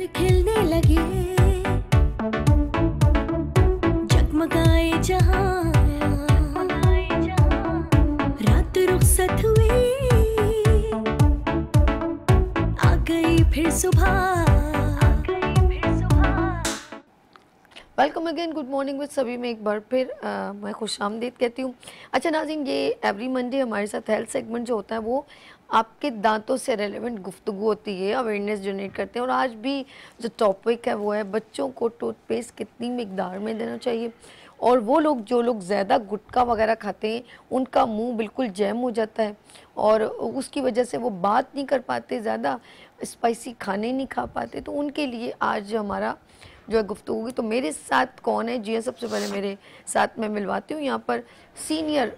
फूल खिलने लगे, जगमगाए जहां, रात रुखसत हुई, आ गई फिर सुबह। Welcome again, good morning with सभी में एक बार फिर मैं खुशामदीद कहती हूँ। अच्छा नाज़रीन, ये एवरी मंडे हमारे साथ हेल्थ सेगमेंट जो होता है वो आपके दांतों से रेलेवेंट गुफ्तगू होती है, अवेयरनेस जनरेट करते हैं। और आज भी जो टॉपिक है वो है बच्चों को टूथपेस्ट कितनी मिकदार में देना चाहिए। और वो लोग जो लोग ज़्यादा गुटखा वगैरह खाते हैं उनका मुंह बिल्कुल जैम हो जाता है और उसकी वजह से वो बात नहीं कर पाते, ज़्यादा स्पाइसी खाने नहीं खा पाते। तो उनके लिए आज हमारा जो है गुफ्तगू होगी। तो मेरे साथ कौन है जी? सबसे पहले मेरे साथ मैं मिलवाती हूँ यहाँ पर senior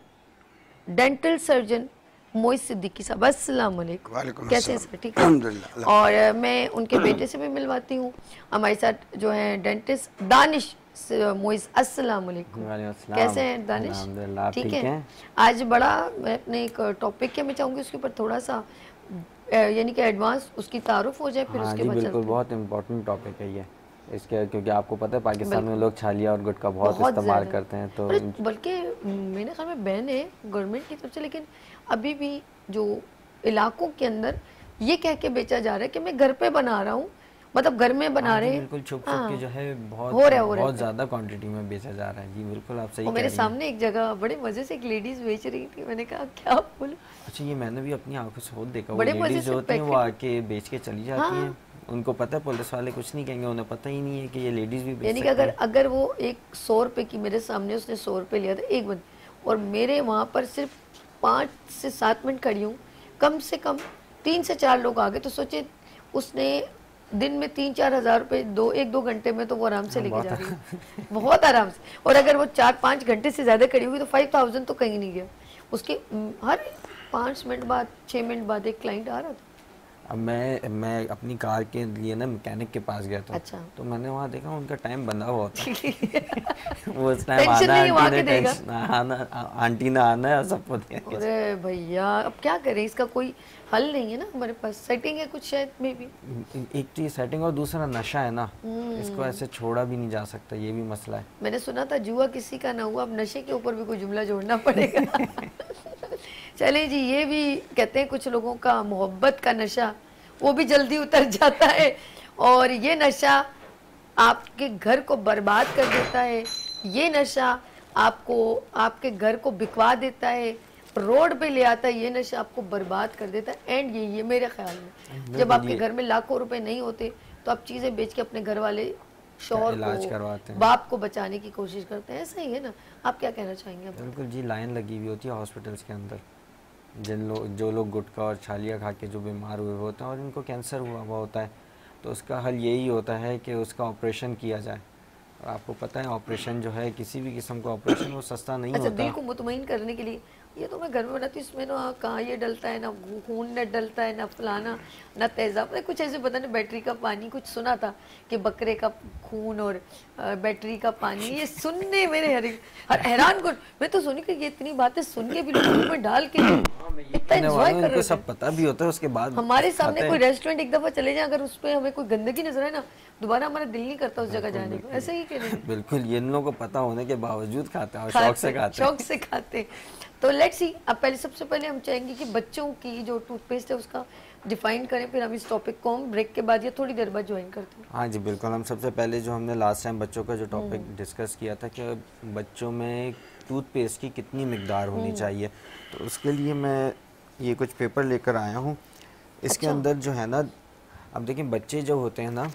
dental surgeon Moiz Siddiqui साहब। अस्सलाम वालेकुम। कैसे हैं सर? ठीक है अल्हम्दुलिल्लाह। और मैं उनके बेटे से भी मिलवाती हूँ। हमारे साथ जो है डेंटिस्ट दानिश मोइज। अस्सलाम वालेकुम। कैसे हैं दानिश? अल्हम्दुलिल्लाह, ठीक है। आज बड़ा मैं अपने एक टॉपिक के मैं चाहूँगी उसके ऊपर थोड़ा सा यानी कि एडवांस उसकी तारुफ हो जाए, फिर हाँ उसके जी बाद बिल्कुल, चलते हैं। बहुत इम्पोर्टेंट टॉपिक है ये इसके, क्योंकि आपको पता है पाकिस्तान में लोग छालिया और गुटखा बहुत इस्तेमाल ज़्यादा। करते हैं। तो बल्कि मेरे ख्याल में बैन है गवर्नमेंट की तरफ से, लेकिन अभी भी जो इलाकों के अंदर ये कह के बेचा जा रहा है कि मैं घर पे बना रहा हूँ, मतलब घर में बना रहे हैं। बिल्कुल छुप छुप के जो है बहुत हो रहा बहुत ज़्यादा क्वांटिटी में बेचा जा रहा है। जी बिल्कुल, आप सही और कह मेरे रही हैं। सामने एक जगह बड़े मजे से एक लेडीज बेच रही थी, मैंने कहा क्या बोलूं। अच्छा, ये मैंने भी अपनी आंखों से बहुत देखा। वो बड़े मजे लेडीज से जो होती हैं वो पैकेट, आके बेच के चली जाती हैं। उनको पता है पुलिस वाले कुछ नहीं कहेंगे, उन्हें पता ही नहीं है कि ये लेडीज भी बेच यानी कि सकती हैं। अगर वो एक 100 रुपए की मेरे सामने उसने 100 रुपए लिया था एक बंद, और मेरे वहाँ पर सिर्फ 5 से 7 मिनट खड़ी हूँ, कम से कम 3 से 4 लोग आ गए। तो सोचे उसने दिन में 3-4 हज़ार रुपए एक दो घंटे में तो वो आराम से लेके जा रही है, बहुत आराम से। और अगर वो 4-5 घंटे से ज़्यादा खड़ी हुई तो 5000 तो कहीं नहीं गया उसके। हर 5 मिनट बाद 6 मिनट बाद एक क्लाइंट आ रहा था। अब मैं अपनी कार के लिए ना मैकेनिक के पास गया था। अच्छा। तो मैंने वहाँ देखा उनका टाइम बंधा हुआ होता है। वो उस टाइम टेंशन आना नहीं है, वहाँ आंटी के ने देगा। आंटी ने आना है और सबको देंगे। अरे भैया अब क्या करें, इसका कोई हल नहीं है ना हमारे पास। सेटिंग है कुछ शायद में भी। एक तो ये सेटिंग और दूसरा नशा है ना, इसको ऐसे छोड़ा भी नहीं जा सकता, ये भी मसला है। मैंने सुना था जुआ किसी का ना हुआ, अब नशे के ऊपर भी कोई जुमला जोड़ना पड़ेगा। चले जी, ये भी कहते हैं कुछ लोगों का मोहब्बत का नशा वो भी जल्दी उतर जाता है, और ये नशा आपके घर को बर्बाद कर देता है। ये नशा आपको आपके घर को बिकवा देता है, रोड पे ले आता है। ये नशा आपको बर्बाद कर देता है। एंड ये मेरे ख्याल में जब आपके घर में लाखों रुपए नहीं होते तो आप चीज़ें बेच के अपने घर वाले शौहर इलाज को, करवाते हैं, बाप को बचाने की कोशिश करते हैं। ऐसा ही है ना? आप क्या कहना चाहेंगे? बिल्कुल जी, लाइन लगी हुई होती है हॉस्पिटल्स के अंदर। जो लोग गुटखा और छालिया खा के जो बीमार हुए होते हैं और इनको कैंसर हुआ होता है, तो उसका हल यही होता है कि उसका ऑपरेशन किया जाए। और आपको पता है ऑपरेशन जो है, किसी भी किस्म का ऑपरेशन, वो सस्ता नहीं अच्छा, होता। दिल को मुतमईन करने के लिए ये तो मैं घर में बनाती हूँ, इसमें ना कहाँ ये डलता है, ना खून न डलता है, ना फलाना ना तेज़ाब, कुछ ऐसे पता नहीं। बैटरी का पानी कुछ सुना था कि बकरे का खून और बैटरी का पानी, ये सुनने मेरे हैरान कर। मैं तो सुनी कि ये इतनी बातें सुन के भी लोग मुंह में डाल के इतना एंजॉय कर रहे सब पता भी होता है, उसके बाद हमारे सामने कोई रेस्टोरेंट एक दफा चले जाए, अगर उस पर हमें कोई गंदगी नजर आए ना, दोबारा हमारा दिल नहीं करता उस जगह जाने को। ऐसे ही कहने बिल्कुल, ये इन लोगों को पता होने के बावजूद खाते हैं और शौक से खाते हैं। शौक से खाते। तो लेट्स सी, अब पहले सबसे पहले हम चाहेंगे कि बच्चों की जो टूथपेस्ट है उसका डिफाइन करें, फिर हम इस टॉपिक को हम ब्रेक के बाद या थोड़ी देर बाद ज्वाइन करते हैं। हाँ जी बिल्कुल, हम सबसे पहले जो हमने लास्ट टाइम बच्चों का जो टॉपिक डिस्कस किया था कि बच्चों में टूथपेस्ट की कितनी मिकदार होनी चाहिए, तो उसके लिए मैं ये कुछ पेपर लेकर आया हूँ। इसके अंदर जो है ना, अब देखिए बच्चे जो होते हैं ना,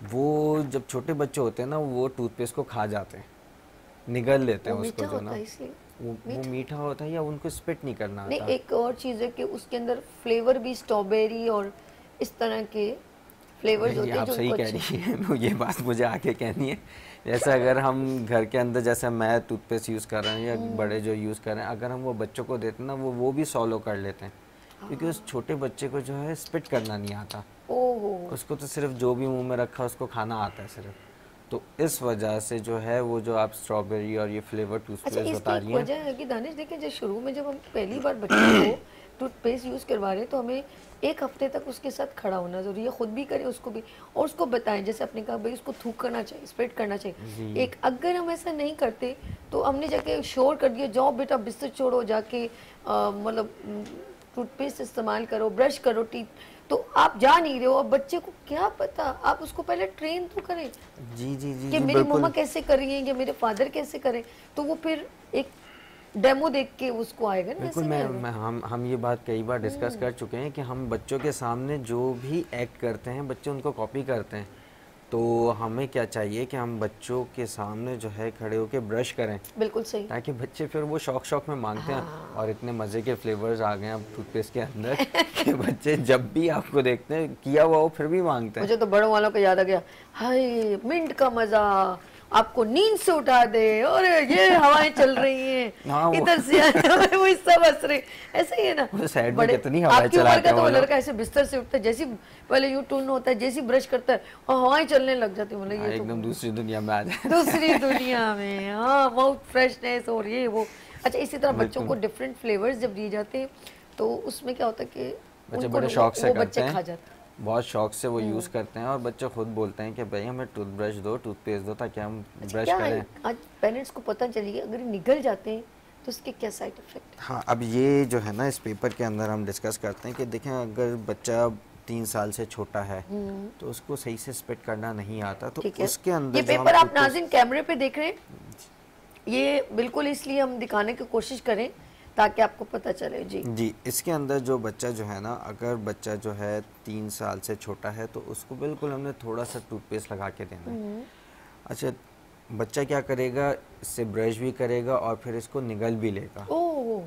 वो जब छोटे बच्चे होते हैं ना, वो टूथपेस्ट को खा जाते हैं, निगल लेते हैं उसको, जो ना वो मीठा होता है या उनको स्पिट नहीं करना नहीं, आता। एक और चीज़ है कि उसके अंदर फ्लेवर भी स्ट्रॉबेरी और इस तरह के फ्लेवर्स होते हैं। आप सही कह रही हैं, ये बात मुझे आके कहनी है। जैसे अगर हम घर के अंदर, जैसे मैं टूथपेस्ट यूज़ कर रहे हैं या बड़े जो यूज़ कर रहे हैं, अगर हम वो बच्चों को देते हैं ना, वो भी सॉलो कर लेते हैं, क्योंकि उस छोटे बच्चे को जो है स्पिट करना नहीं आता। उसको तो सिर्फ जो भी मुंह में रखा उसको खाना आता है सिर्फ। तो इस वजह से जो है वो जो आप स्ट्रॉबेरी और ये फ्लेवर अच्छा, टूथपेस्ट इसकी बता एक रही हैं, वजह है कि दानिश देखें, जब शुरू में जब हम पहली बार बच्चे को टूथपेस्ट यूज़ करवा रहे हैं तो हमें एक हफ्ते तक उसके साथ खड़ा होना ज़रूरी है, खुद भी करें उसको भी, और उसको बताएं, जैसे आपने कहा भाई उसको थूक करना चाहिए, स्प्रेड करना चाहिए। एक अगर हम ऐसा नहीं करते तो हमने जाके शोर कर दिया, जाओ बेटा बिस्तर छोड़ो, जाके मतलब टूथपेस्ट इस्तेमाल करो, ब्रश करो टीथ, तो आप जा नहीं रहे हो। अब बच्चे को क्या पता, आप उसको पहले ट्रेन तो करें जी जी जी कि जी मेरी बिल्कुल। मम्मा कैसे कर रही हैं या मेरे फादर कैसे करें, तो वो फिर एक डेमो देख के उसको आएगा ना। बिल्कुल, ऐसे नहीं आएगा। मैं हम ये बात कई बार डिस्कस कर चुके हैं कि हम बच्चों के सामने जो भी एक्ट करते हैं बच्चे उनको कॉपी करते हैं, तो हमें क्या चाहिए कि हम बच्चों के सामने जो है खड़े होकर ब्रश करें, बिल्कुल सही। ताकि बच्चे फिर वो शौक में मांगते हैं। और इतने मज़े के फ्लेवर्स आ गए हैं अब टूथपेस्ट के अंदर कि बच्चे जब भी आपको देखते हैं किया हुआ वो फिर भी मांगते हैं। मुझे तो बड़ों वालों का याद आ गया, हाय मिंट का मजा, आपको नींद से उठा दे, और ये हवाएं चल रही हैं हाँ, वो- इधर से वो सब हंस रहे, ऐसे ही है ना। वो साइड में बड़े कितनी हवाएं आपकी उम्र चलाते का हैं तो वो वो लोग। लड़का ऐसे बिस्तर से उठता है, जैसी पहले यूं टून होता है, जैसी ब्रश करता है और हवाएं चलने लग जाती है, मतलब हाँ, ये तो एकदम दूसरी दुनिया में आ जाए। दूसरी दुनिया में, हाँ, माउथ फ्रेशनेस और ये वो। अच्छा, इसी तरह बच्चों को डिफरेंट फ्लेवर्स जब दिए जाते हैं तो उसमें क्या होता है कि बच्चे उनको बड़े शौक से वो करते बच्चे खा हैं, जाते हैं। बहुत शौक से वो यूज़ करते हैं, और बच्चे खुद बोलते हैं कि भाई हमें टूथब्रश दो, टूथपेस्ट दो, ताकि हम ब्रश क्या है, करें। आज पेरेंट्स को पता चलिए अगर ये निकल जाते हैं तो उसके क्या साइड इफेक्ट है। हाँ, अब ये जो है ना इस पेपर के अंदर हम डिस्कस करते हैं कि देखें अगर बच्चा 3 साल से छोटा है तो उसको सही से स्पिट करना नहीं आता, तो ठीक है, उसके अंदर ये जो हम पेपर आप toothpaste- नाज़रीन कैमरे पे देख रहे हैं, ये बिल्कुल इसलिए हम दिखाने की कोशिश करें ताकि आपको पता चले। जी जी, इसके अंदर जो बच्चा जो है ना, अगर बच्चा जो है 3 साल से छोटा है तो उसको बिल्कुल हमने थोड़ा सा टूथपेस्ट लगा के देना है। अच्छा, बच्चा क्या करेगा, इससे ब्रश भी करेगा और फिर इसको निगल भी लेगा। ओह,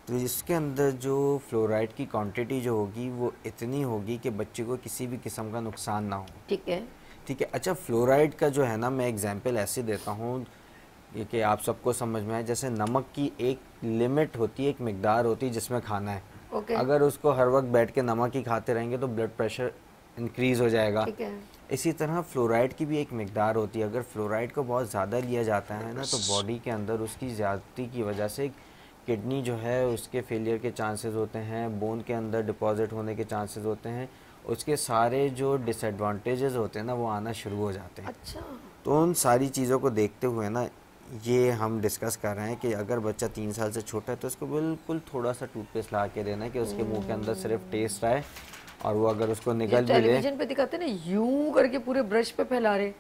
तो इसके अंदर जो फ्लोराइड की क्वांटिटी जो होगी वो इतनी होगी कि बच्चे को किसी भी किस्म का नुकसान ना हो। ठीक है। ठीक है। अच्छा, फ्लोराइड का जो है ना, मैं एग्जांपल ऐसे देता हूँ कि आप सबको समझ में आए। जैसे नमक की एक लिमिट होती है, एक मिकदार होती है जिसमें खाना है। ओके। अगर उसको हर वक्त बैठ के नमक ही खाते रहेंगे तो ब्लड प्रेशर इंक्रीज़ हो जाएगा। ठीक है। इसी तरह फ्लोराइड की भी एक मिकदार होती है। अगर फ्लोराइड को बहुत ज़्यादा लिया जाता है ना, तो बॉडी के अंदर उसकी ज़्यादती की वजह से किडनी जो है उसके फेलियर के चांसेस होते हैं, बोन के अंदर डिपॉजिट होने के चांसेस होते हैं, उसके सारे जो डिसएडवांटेजेस होते हैं ना वो आना शुरू हो जाते हैं। अच्छा, तो उन सारी चीज़ों को देखते हुए ना ये हम डिस्कस कर रहे हैं कि अगर बच्चा 3 साल से छोटा है तो उसको बिल्कुल थोड़ा सा टूथपेस्ट ला के देना है कि उसके मुंह के अंदर सिर्फ टेस्ट आए, और वो अगर उसको निगल भी ले, टेलीविजन पे दिखाते हैं ना, यूं करके पूरे ब्रश पे फैला रहे।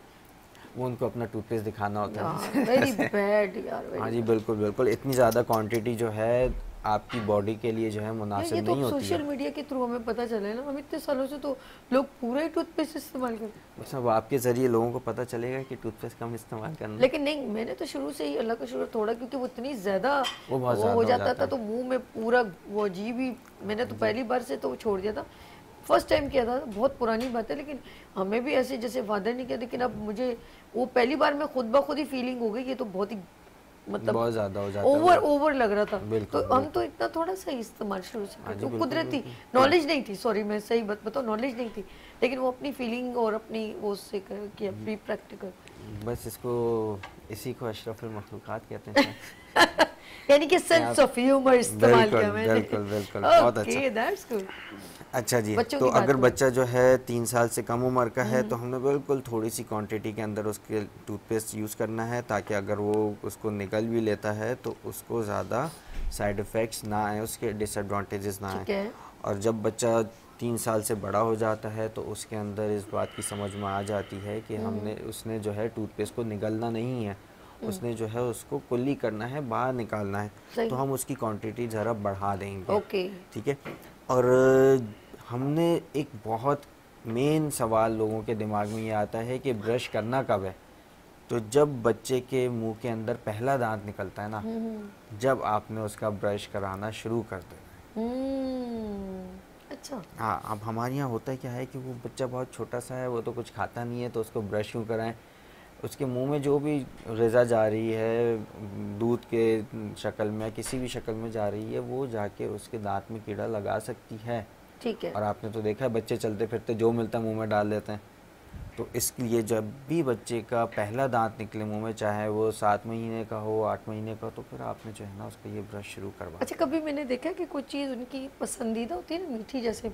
वो उनको अपना टूथपेस्ट दिखाना होता है। वेरी बैड यार, very हाँ जी, बिल्कुल बिल्कुल। इतनी ज़्यादा क्वांटिटी जो है आपकी बॉडी के लिए जो है यार, मुनासिब ये तो नहीं होती सोशल है। मीडिया के थ्रू हमें पता चला है ना, हम इतने सालों से तो लोग पूरा ही टूथपेस्ट इस्तेमाल करते हैं। बस अब आपके ज़रिए लोगों को पता चलेगा कि टूथपेस्ट कम इस्तेमाल करना। लेकिन नहीं, मैंने तो शुरू से ही अल्लाह का शुक्र थोड़ा, क्योंकि वो इतनी ज़्यादा वो बहुत वो ज़्यादा हो हो जाता जाता था है। तो मुंह में पूरा वो अजीब ही, मैंने तो पहली बार से तो छोड़ दिया था। फर्स्ट टाइम किया था, बहुत पुरानी बात है, लेकिन हमें भी ऐसे जैसे फादर ने किया, लेकिन अब मुझे वो पहली बार में खुद ब खुद ही फीलिंग हो गई कि ये तो बहुत ही मतलब बहुत ज़्यादा हो जाता है ओवर लग रहा था। बिल्कुल, तो हम तो इतना थोड़ा सा ही इस्तेमाल शुरू से हाँ जी, करते, वो बिल्कुल, कुदरती नॉलेज नहीं थी, सॉरी मैं सही बात बताऊँ, नॉलेज नहीं थी, लेकिन वो अपनी फीलिंग और अपनी वो से किया, प्री प्रैक्टिकल। बस इसको, इसी को अशरफुल मखलूकात कहते हैं। यानी कि सेंस ऑफ ह्यूमर इस्तेमाल बिल्कुल, किया मैंने। बिल्कुल, बिल्कुल, बहुत अच्छा। Okay, that's good. अच्छा जी, बच्चों तो की बात अगर करें। बच्चा जो है 3 साल से कम उम्र का है तो हमने बिल्कुल थोड़ी सी क्वांटिटी के अंदर उसके टूथपेस्ट यूज़ करना है, ताकि अगर वो उसको निकल भी लेता है तो उसको ज़्यादा साइड इफ़ेक्ट्स ना आए, उसके डिसएडवांटेजेस ना ठीक आए। है। और जब बच्चा 3 साल से बड़ा हो जाता है तो उसके अंदर इस बात की समझ में आ जाती है कि उसने जो है टूथपेस्ट को निगलना नहीं है, उसने जो है उसको कुल्ली करना है, बाहर निकालना है, सही। तो हम उसकी क्वांटिटी ज़रा बढ़ा देंगे। ओके। ठीक है। और हमने एक बहुत मेन सवाल लोगों के दिमाग में ये आता है कि ब्रश करना कब है। तो जब बच्चे के मुंह के अंदर पहला दांत निकलता है ना, जब आपने उसका ब्रश कराना शुरू कर देना है। अच्छा, हाँ, अब हमारे यहाँ होता है क्या है कि वो बच्चा बहुत छोटा सा है, वो तो कुछ खाता नहीं है, तो उसको ब्रश क्यों कराएं। उसके मुंह में जो भी ग़िज़ा जा रही है दूध के शक्ल में, किसी भी शक्ल में जा रही है, वो जाके उसके दांत में कीड़ा लगा सकती है। ठीक है। और आपने तो देखा है बच्चे चलते फिरते जो मिलता है मुंह में डाल देते हैं। तो इसलिए जब भी बच्चे का पहला दांत निकले मुंह में, चाहे वो 7 महीने का हो, 8 महीने का, तो फिर आपने जो है ना उसका ये ब्रश शुरू करवा। अच्छा, कभी मैंने देखा कि कुछ चीज़ उनकी पसंदीदा होती है ना, मीठी जैसे,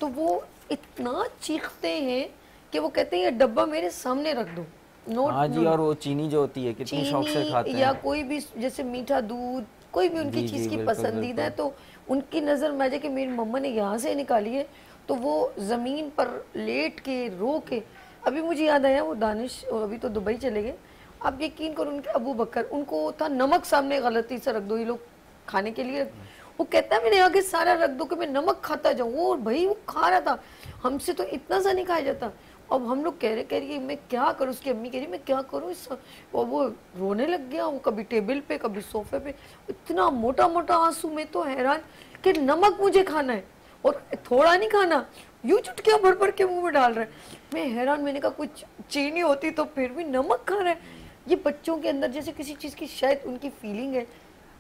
तो वो इतना चीखते हैं कि वो कहते हैं ये डब्बा मेरे सामने रख दो। नोट हाँ जी, और वो चीनी जो होती है कितनी शौक से खाते हैं। या कोई भी जैसे मीठा दूध, कोई भी उनकी जी, चीज़ जी, की बिल्कुल, पसंदीदा है, तो उनकी नज़र में आ जाए कि मेरी मम्मा ने यहाँ से निकाली है, तो वो ज़मीन पर लेट के रो के। अभी मुझे याद आया, वो दानिश अभी तो दुबई चले गए, आप यकीन करो उनके अबू बकर, उनको था नमक सामने गलती से रख दो, ये लोग खाने के लिए, वो कहता है मैंने आगे सारा रख दो कि मैं नमक खाता जाऊँ। वो भाई वो खा रहा था, हमसे तो इतना सा नहीं खाया जाता। अब हम लोग कह रहे मैं क्या करूँ, उसकी अम्मी कह रही मैं क्या करूँ इस, और वो रोने लग गया। वो कभी टेबल पे कभी सोफे पे, इतना मोटा मोटा आंसू। में तो हैरान कि नमक मुझे खाना है और थोड़ा नहीं खाना, यूं चुटकियां भर भर के मुंह में डाल रहा है। मैं हैरान, मैंने कहा कुछ चीनी होती तो फिर भी नमक खा रहा है। ये बच्चों के अंदर जैसे किसी चीज़ की शायद उनकी फीलिंग है।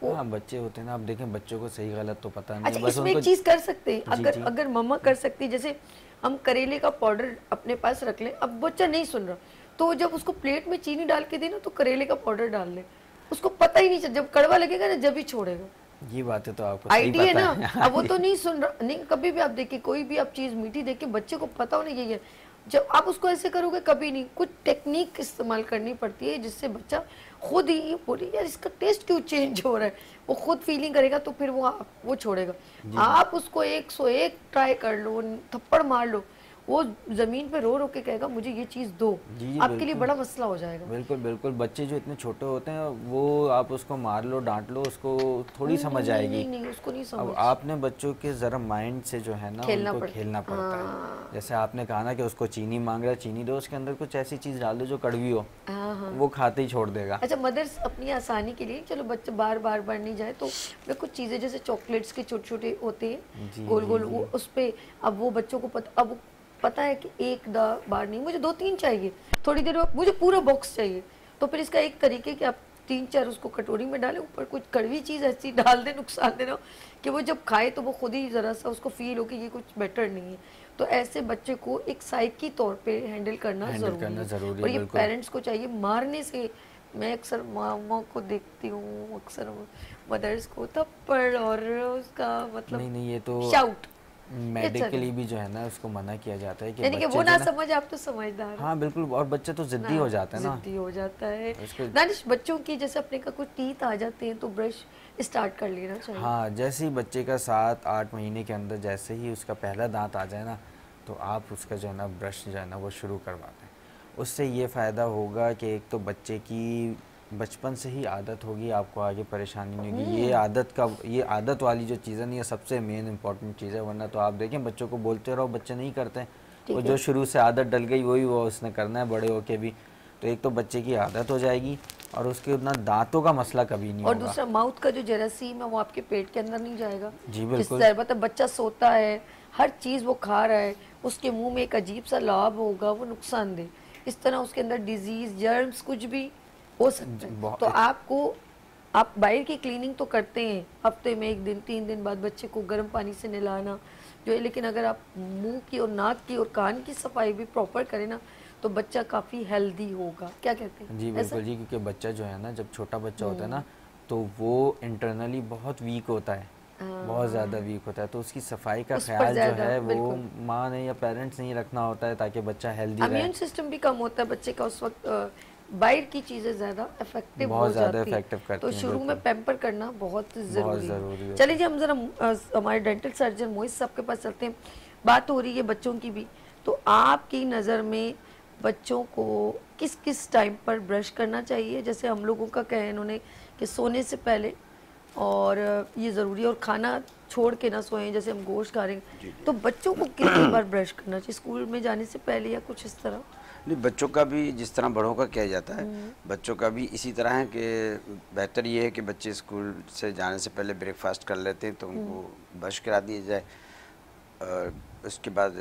हाँ, बच्चे होते हैं ना, आप देखें बच्चों को सही गलत तो पता नहीं अच्छा, है, बस इसमें उनको एक चीज़ कर सकते हैं, जी, अगर जी। अगर मम्मा कर सकती है, जैसे हम करेले का पाउडर अपने पास रख लें। अब बच्चा नहीं सुन रहा, तो जब उसको प्लेट में चीनी डाल के देना तो करेले का पाउडर डाल ले, उसको पता ही नहीं चल, जब कड़वा लगेगा ना जब ही छोड़ेगा। ये बातें तो आपको सही आइडिया पता ना, है। अब वो तो नहीं सुन रहा। नहीं, कभी भी आप देखिए, कोई भी आप चीज़ मीठी देख के बच्चे को पता होना यही है, जब आप उसको ऐसे करोगे कभी नहीं। कुछ टेक्निक इस्तेमाल करनी पड़ती है जिससे बच्चा खुद ही बोले यार इसका टेस्ट क्यों चेंज हो रहा है, वो खुद फीलिंग करेगा, तो फिर वो छोड़ेगा। आप उसको 101 ट्राई कर लो, थप्पड़ मार लो, वो जमीन पे रो रो के कहेगा मुझे ये चीज़ दो। जी, आपके लिए बिल्कुल। बड़ा मसला हो जाएगा। बिल्कुल बिल्कुल, बच्चे जो इतने छोटे होते हैं वो आप उसको मार लो, डांट लो, उसको थोड़ी समझ आएगी। नहीं, नहीं, उसको नहीं अब समझ। आपने बच्चों के ज़रा माइंड से जो है ना उनको खेलना पड़ता है। जैसे आपने कहा ना कि उसको चीनी मांग रहा है, चीनी दो, उसके अंदर कुछ ऐसी चीज़ डाल दो जो कड़वी हो, वो खाते ही छोड़ देगा। अच्छा, मदर्स अपनी आसानी के लिए, चलो बच्चे बार नहीं जाए, तो वे कुछ चीज़ें जैसे चॉकलेट्स के छोटे छोटे होते हैं गोल गोल, वो उस पे, अब वो बच्चों को पता है कि एक बार नहीं, मुझे 2-3 चाहिए, थोड़ी देर बाद मुझे पूरा बॉक्स चाहिए। तो फिर इसका एक तरीके कि आप 3-4 उसको कटोरी में डालें, ऊपर कुछ कड़वी चीज़ ऐसी डाल दें, नुकसान देना, कि वो जब खाए तो वो खुद ही ज़रा सा उसको फील हो कि ये कुछ बेटर नहीं है। तो ऐसे बच्चे को एक साइकी तौर पे हैंडल करना ज़रूरी है, और ये पेरेंट्स को चाहिए। मारने से, मैं अक्सर मामा को देखती हूँ, अक्सर मदर्स को थप्पड़ और उसका मतलब नहीं, ये तो शाउट, मेडिकली भी जो है ना उसको मना किया जाता है कि यानी कि वो ना समझ, आप तो समझदार हैं। हाँ बिल्कुल, और बच्चे तो जिद्दी हो जाते हैं ना, जिद्दी हो जाता है। दानिश, बच्चों की जैसे अपने का कुछ टीथ आ जाते हैं तो ब्रश स्टार्ट कर लेना चाहिए। हाँ, जैसे ही बच्चे का 7-8 महीने के अंदर जैसे ही उसका पहला दांत आ जाए ना, तो आप उसका जो है ना ब्रश जो है ना वो शुरू करवा दें। उससे ये फ़ायदा होगा कि एक तो बच्चे की बचपन से ही आदत होगी, आपको आगे परेशानी नहीं होगी। ये आदत वाली जो चीज़ है ना, ये सबसे मेन इंपॉर्टेंट चीज़ है। वरना तो आप देखें बच्चों को बोलते रहो, बच्चे नहीं करते, वो जो शुरू से आदत डल गई वही वो उसने करना है बड़े होके भी। तो एक तो बच्चे की आदत हो जाएगी, और उसके उतना दांतों का मसला कभी नहीं और होगा। दूसरा, माउथ का जो जरासीम है वो आपके पेट के अंदर नहीं जाएगा। जी बिल्कुल। मतलब बच्चा सोता है, हर चीज़ वो खा रहा है, उसके मुंह में एक अजीब सा लाभ होगा, वो नुकसानदेह। इस तरह उसके अंदर डिजीज, जर्म्स कुछ भी हो सकते हैं। तो आप बाहर की क्लीनिंग तो करते हैं, हफ्ते में 1 दिन, 3 दिन बाद बच्चे को गर्म पानी से नहलाना जो है, लेकिन अगर आप मुंह की और नाक की और कान की सफाई भी प्रॉपर करें ना, तो बच्चा काफ़ी हेल्दी होगा। क्या कहते हैं? जी बिल्कुल जी, क्योंकि बच्चा जो है ना, जब छोटा बच्चा होता है ना, तो वो इंटरनली बहुत वीक होता है, बहुत ज़्यादा वीक होता है। तो उसकी सफाई का ख्याल जो है वो माँ ने या पेरेंट्स ने ही रखना होता है, ताकि बच्चा हेल्दी रहे। इम्यून सिस्टम भी कम होता है बच्चे का उस वक्त, बाहर की चीज़ें ज़्यादा इफेक्टिव हो जाती है। तो शुरू में पैम्पर करना बहुत ज़रूरी है। चलिए जी, हम ज़रा हमारे डेंटल सर्जन मोहित साहब के पास चलते हैं। बात हो रही है बच्चों की भी, तो आपकी नज़र में बच्चों को किस किस टाइम पर ब्रश करना चाहिए? जैसे हम लोगों का कहे इन्होंने कि सोने से पहले, और ये ज़रूरी है, और खाना छोड़ के ना सोएं, जैसे हम गोश्त खा रहे हैं, तो बच्चों को कितनी बार ब्रश करना चाहिए? स्कूल में जाने से पहले या कुछ इस तरह? नहीं, बच्चों का भी जिस तरह बड़ों का किया जाता है, बच्चों का भी इसी तरह है कि बेहतर ये है कि बच्चे स्कूल से जाने से पहले ब्रेकफास्ट कर लेते हैं, तो उनको ब्रश करा दिया जाए। और उसके बाद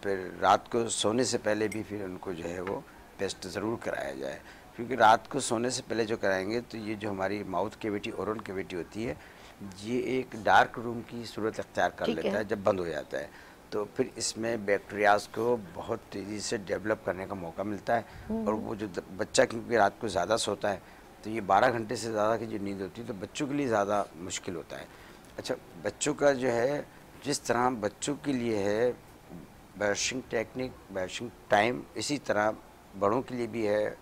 फिर रात को सोने से पहले भी फिर उनको जो है वो पेस्ट ज़रूर कराया जाए, क्योंकि रात को सोने से पहले जो कराएंगे तो ये जो हमारी माउथ कैविटी, ओरल कैविटी होती है, ये एक डार्क रूम की सूरत अख्तियार कर लेता है जब बंद हो जाता है। तो फिर इसमें बैक्टीरियाज को बहुत तेज़ी से डेवलप करने का मौका मिलता है। और वो जो बच्चा क्योंकि रात को ज़्यादा सोता है तो ये 12 घंटे से ज़्यादा की जो नींद होती है तो बच्चों के लिए ज़्यादा मुश्किल होता है। अच्छा, बच्चों का जो है जिस तरह बच्चों के लिए है ब्रशिंग टेक्निक, ब्रशिंग टाइम, इसी तरह बड़ों के लिए भी है,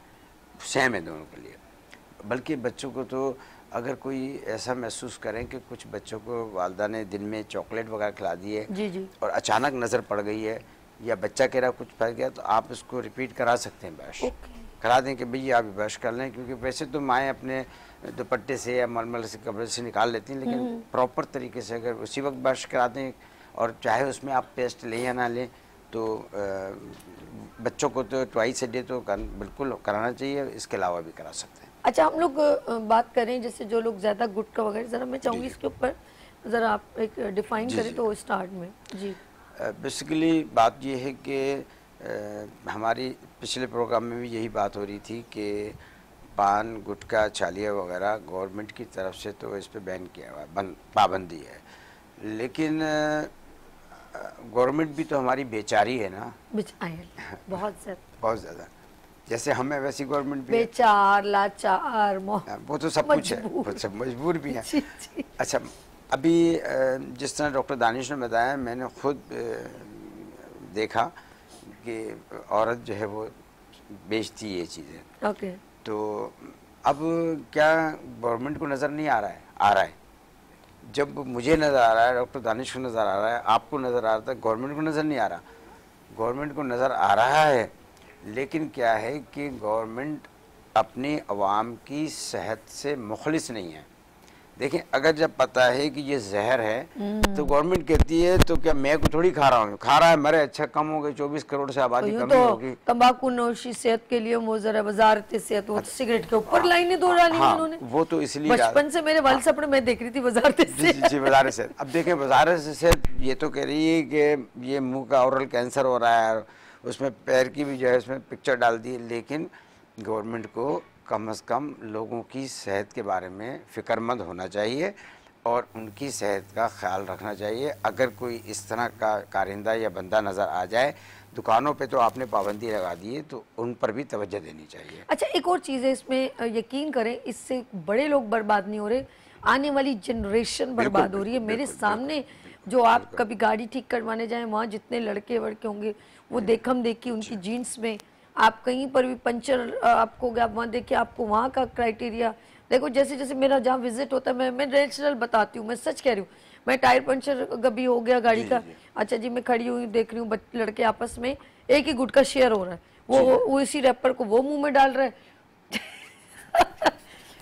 सेम है दोनों के लिए। बल्कि बच्चों को तो अगर कोई ऐसा महसूस करें कि कुछ बच्चों को वालदा ने दिन में चॉकलेट वगैरह खिला दी है जी जी। और अचानक नज़र पड़ गई है या बच्चा कह रहा कुछ फर्क गया, तो आप उसको रिपीट करा सकते हैं, ब्रश करा दें कि भैया आप ब्रश कर लें। क्योंकि वैसे तो माएँ अपने दुपट्टे से या मलमल से कपड़े से निकाल लेती हैं, लेकिन प्रॉपर तरीके से अगर उसी वक्त ब्रश करा दें और चाहे उसमें आप पेस्ट लें या ना लें, तो बच्चों को तो ट्वाइस ए डे तो बिल्कुल कराना चाहिए, इसके अलावा भी करा सकते हैं। अच्छा, हम लोग बात करें जैसे जो लोग ज़्यादा गुटखा वगैरह, ज़रा मैं चाहूँगी इसके ऊपर ज़रा आप एक डिफाइन करें तो स्टार्ट में। जी बेसिकली बात ये है कि हमारी पिछले प्रोग्राम में भी यही बात हो रही थी कि पान, गुटखा, छालिया वगैरह गवर्नमेंट की तरफ से तो इस पे बैन किया हुआ है, पाबंदी है। लेकिन गवर्नमेंट भी तो हमारी बेचारी है ना, बहुत ज़्यादा। जैसे हमें वैसी गवर्नमेंट भी बेचार, लाचार, वो तो सब कुछ है, वो सब मजबूर भी है। अच्छा, अभी जिस तरह डॉक्टर दानिश ने बताया, मैंने खुद देखा कि औरत जो है वो बेचती है ये चीज़ें। ओके। तो अब क्या गवर्नमेंट को नज़र नहीं आ रहा है? आ रहा है। जब मुझे नज़र आ रहा है, डॉक्टर दानिश को नज़र आ रहा है, आपको नज़र आ रहा था, गवर्नमेंट को नज़र नहीं आ रहा। गवर्नमेंट को नज़र आ रहा है, लेकिन क्या है कि गवर्नमेंट अपनी अवाम की सेहत से मुखलिस नहीं है। देखें, अगर जब पता है कि ये जहर है तो गवर्नमेंट कहती है तो क्या मैं को थोड़ी खा रहा हूँ, खा रहा है मरे, अच्छा कम हो गई, 24 करोड़ से आबादी कम होगी। तंबाकू नोशी सेहत के लिए मुज़र है, वजारत सेहत, वो सिगरेट के ऊपर लाइनें दो डाली उन्होंने। वो तो इसलिए बचपन से मेरे वालिद साहब मैं देख रही थी वजारत सेहत। जी, वजारत सेहत। अब देखें, वजारत सेहत ये तो कह रही है कि ये मुंह का ओरल कैंसर हो रहा है, उसमें पैर की भी जो है उसमें पिक्चर डाल दी है। लेकिन गवर्नमेंट को कम से कम लोगों की सेहत के बारे में फ़िक्रमंद होना चाहिए और उनकी सेहत का ख्याल रखना चाहिए। अगर कोई इस तरह का कारिंदा या बंदा नज़र आ जाए, दुकानों पे तो आपने पाबंदी लगा दी है, तो उन पर भी तवज्जो देनी चाहिए। अच्छा, एक और चीज़ है इसमें, यकीन करें इससे बड़े लोग बर्बाद नहीं हो रहे, आने वाली जनरेशन बर्बाद हो रही है। मेरे सामने जो आप कभी गाड़ी ठीक करवाने जाएँ, वहाँ जितने लड़के वड़के होंगे वो देखम देखी उनकी जीन्स में, आप कहीं पर भी पंचर आपको आप वहाँ देखिए, आपको वहाँ का क्राइटेरिया देखो। जैसे जैसे मेरा जहाँ विजिट होता है, मैं नेचुरल बताती हूँ, मैं सच कह रही हूँ। मैं टायर पंचर कभी हो गया गाड़ी का, अच्छा जी, मैं खड़ी हुई देख रही हूँ लड़के आपस में एक ही गुटखा शेयर हो रहा है, वो इसी रैपर को वो मुंह में डाल रहा है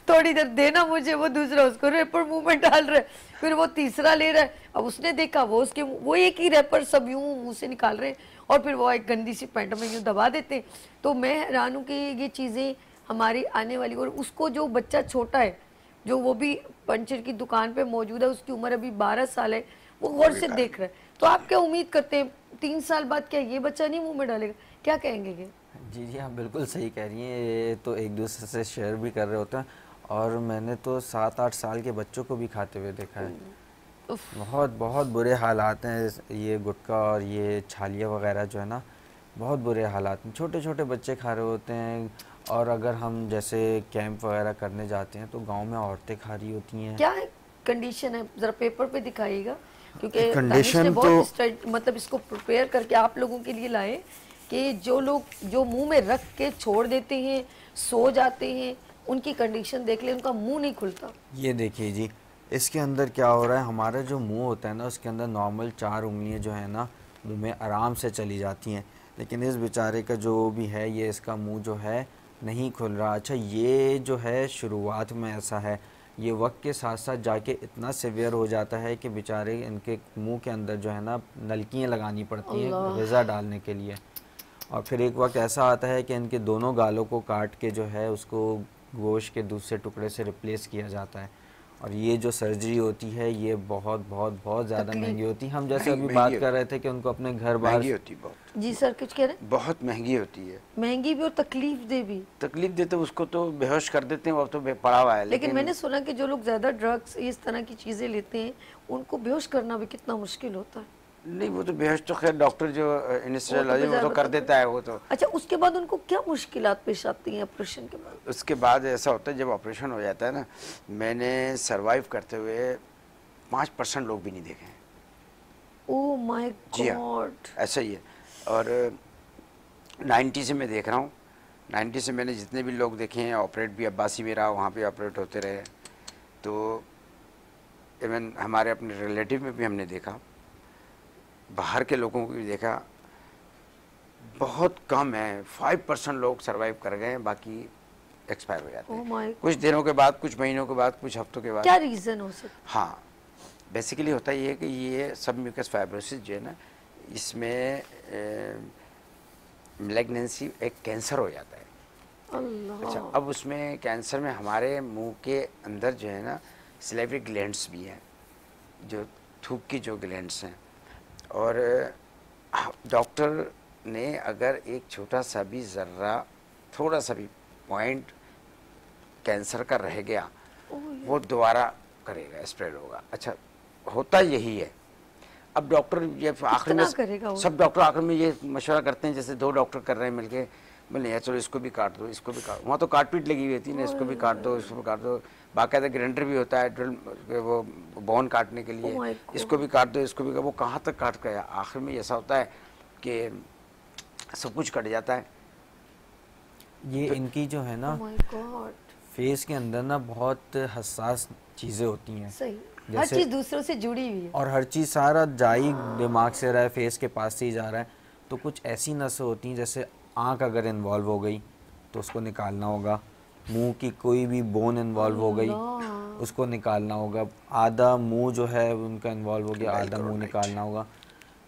थोड़ी देर देना मुझे, वो दूसरा उसको रैपर मुंह में डाल रहा है, फिर वो तीसरा ले रहा है, अब उसने देखा वो उसके वो एक ही रैपर सब यूं मुंह से निकाल रहे हैं और फिर वो एक गंदी सी पैंट में यूं दबा देते हैं। तो मैं हैरान हूँ कि ये चीज़ें हमारी आने वाली, और उसको जो बच्चा छोटा है जो वो भी पंचर की दुकान पे मौजूद है, उसकी उम्र अभी 12 साल है, वो गौर से देख रहा है। तो आप क्या उम्मीद करते हैं 3 साल बाद क्या ये बच्चा नहीं मुँह में डालेगा? क्या कहेंगे ये? जी, आप बिल्कुल सही कह रही हैं। ये तो एक दूसरे से शेयर भी कर रहे होते हैं और मैंने तो 7-8 साल के बच्चों को भी खाते हुए देखा है। बहुत बहुत बुरे हालात हैं। ये गुटखा और ये छालिया वगैरह जो है ना, बहुत बुरे हालात हैं। छोटे छोटे बच्चे खा रहे होते हैं। और अगर हम जैसे कैंप वगैरह करने जाते हैं तो गांव में औरतें खा रही होती हैं। क्या कंडीशन है, ज़रा पेपर पे दिखाइएगा, क्योंकि कंडीशन बहुत मतलब इसको प्रिपेयर करके आप लोगों के लिए लाए कि जो लोग जो मुंह में रख के छोड़ देते हैं, सो जाते हैं, उनकी कंडीशन देख ले, उनका मुंह नहीं खुलता। ये देखिए जी, इसके अंदर क्या हो रहा है, हमारा जो मुंह होता है ना, उसके अंदर नॉर्मल 4 उंगलियां जो है ना मुंह में आराम से चली जाती हैं, लेकिन इस बेचारे का जो भी है, ये इसका मुंह जो है नहीं खुल रहा। अच्छा, ये जो है शुरुआत में ऐसा है, ये वक्त के साथ साथ जाके इतना सीवियर हो जाता है कि बेचारे इनके मुंह के अंदर जो है ना नलकियाँ लगानी पड़ती हैं ग़िज़ा डालने के लिए। और फिर एक वक्त ऐसा आता है कि इनके दोनों गालों को काट के जो है उसको गोश्त के दूसरे टुकड़े से रिप्लेस किया जाता है। और ये जो सर्जरी होती है ये बहुत बहुत बहुत ज़्यादा महंगी होती है। हम जैसे अभी बात कर रहे थे कि उनको अपने घर बाहर महंगी होती है बहुत। जी सर, कुछ कह रहे हैं? बहुत महंगी होती है, महंगी भी और तकलीफ दे भी। तकलीफ देते उसको तो बेहोश कर देते हैं, वो तो पड़ा हुआ है। लेकिन मैंने सुना कि जो लोग ज़्यादा ड्रग्स इस तरह की चीज़ें लेते हैं उनको बेहोश करना भी कितना मुश्किल होता है। नहीं, वो तो बेहोश तो खैर डॉक्टर जो एनेस्थीसियोलॉजी वो तो कर देता है वो तो। अच्छा, उसके बाद उनको क्या मुश्किलात पेश आती हैं ऑपरेशन के बाद? उसके बाद ऐसा होता है जब ऑपरेशन हो जाता है ना, मैंने सरवाइव करते हुए 5% लोग भी नहीं देखे हैं। ओह माय जी हाँ, गॉड। ऐसा ही है। और 90 से मैं देख रहा हूँ, 90 से मैंने जितने भी लोग देखे हैं, ऑपरेट भी अब्बासी में रहा, वहाँ पे ऑपरेट होते रहे, तो इवन हमारे अपने रिलेटिव में भी हमने देखा, बाहर के लोगों को भी देखा, बहुत कम है, 5% लोग सरवाइव कर गए हैं, बाकी एक्सपायर हो जाते ओह माय, हैं कुछ दिनों के बाद, कुछ महीनों के बाद, कुछ हफ्तों के बाद। क्या रीज़न हो सकता? हाँ, बेसिकली होता ये है कि ये सब म्यूकस फाइब्रोसिस जो है ना, इसमें मैलिग्नेंसी एक कैंसर हो जाता है। अल्लाह। अच्छा, अब उसमें कैंसर में हमारे मुंह के अंदर जो है ना सिलेवरी ग्लैंड्स भी हैं, जो थूक की जो ग्लैंड्स हैं, और डॉक्टर ने अगर एक छोटा सा भी ज़र्रा, थोड़ा सा भी पॉइंट कैंसर का रह गया, वो दोबारा करेगा, स्प्रेड होगा। अच्छा, होता यही है। अब डॉक्टर ये आखिर में सब डॉक्टर आखिर में ये मशवरा करते हैं, जैसे 2 डॉक्टर कर रहे हैं मिलके, बोले यार चलो इसको भी काट दो, इसको भी काट, वहाँ तो काट पीट लगी हुई थी ना, इसको भी काट दो, इसको भी काट दो, बाकायदा ग्राइंडर भी होता है ड्रिल, वो बोन काटने के लिए, इसको भी काट दो, इसको भी, वो कहाँ तक काट गया। आखिर में ऐसा होता है कि सब कुछ कट जाता है। ये इनकी जो है ना फेस के अंदर ना बहुत हसास चीज़ें होती हैं। सही, हर चीज़ दूसरों से जुड़ी हुई है, और हर चीज़ सारा जाई दिमाग से रहा है, फेस के पास से ही जा रहा है। तो कुछ ऐसी नसें होती हैं, जैसे आँख अगर इन्वॉल्व हो गई तो उसको निकालना होगा, मुंह की कोई भी बोन इन्वॉल्व हो गई उसको निकालना होगा, आधा मुंह जो है उनका इन्वॉल्व हो गया, आधा मुंह निकालना होगा।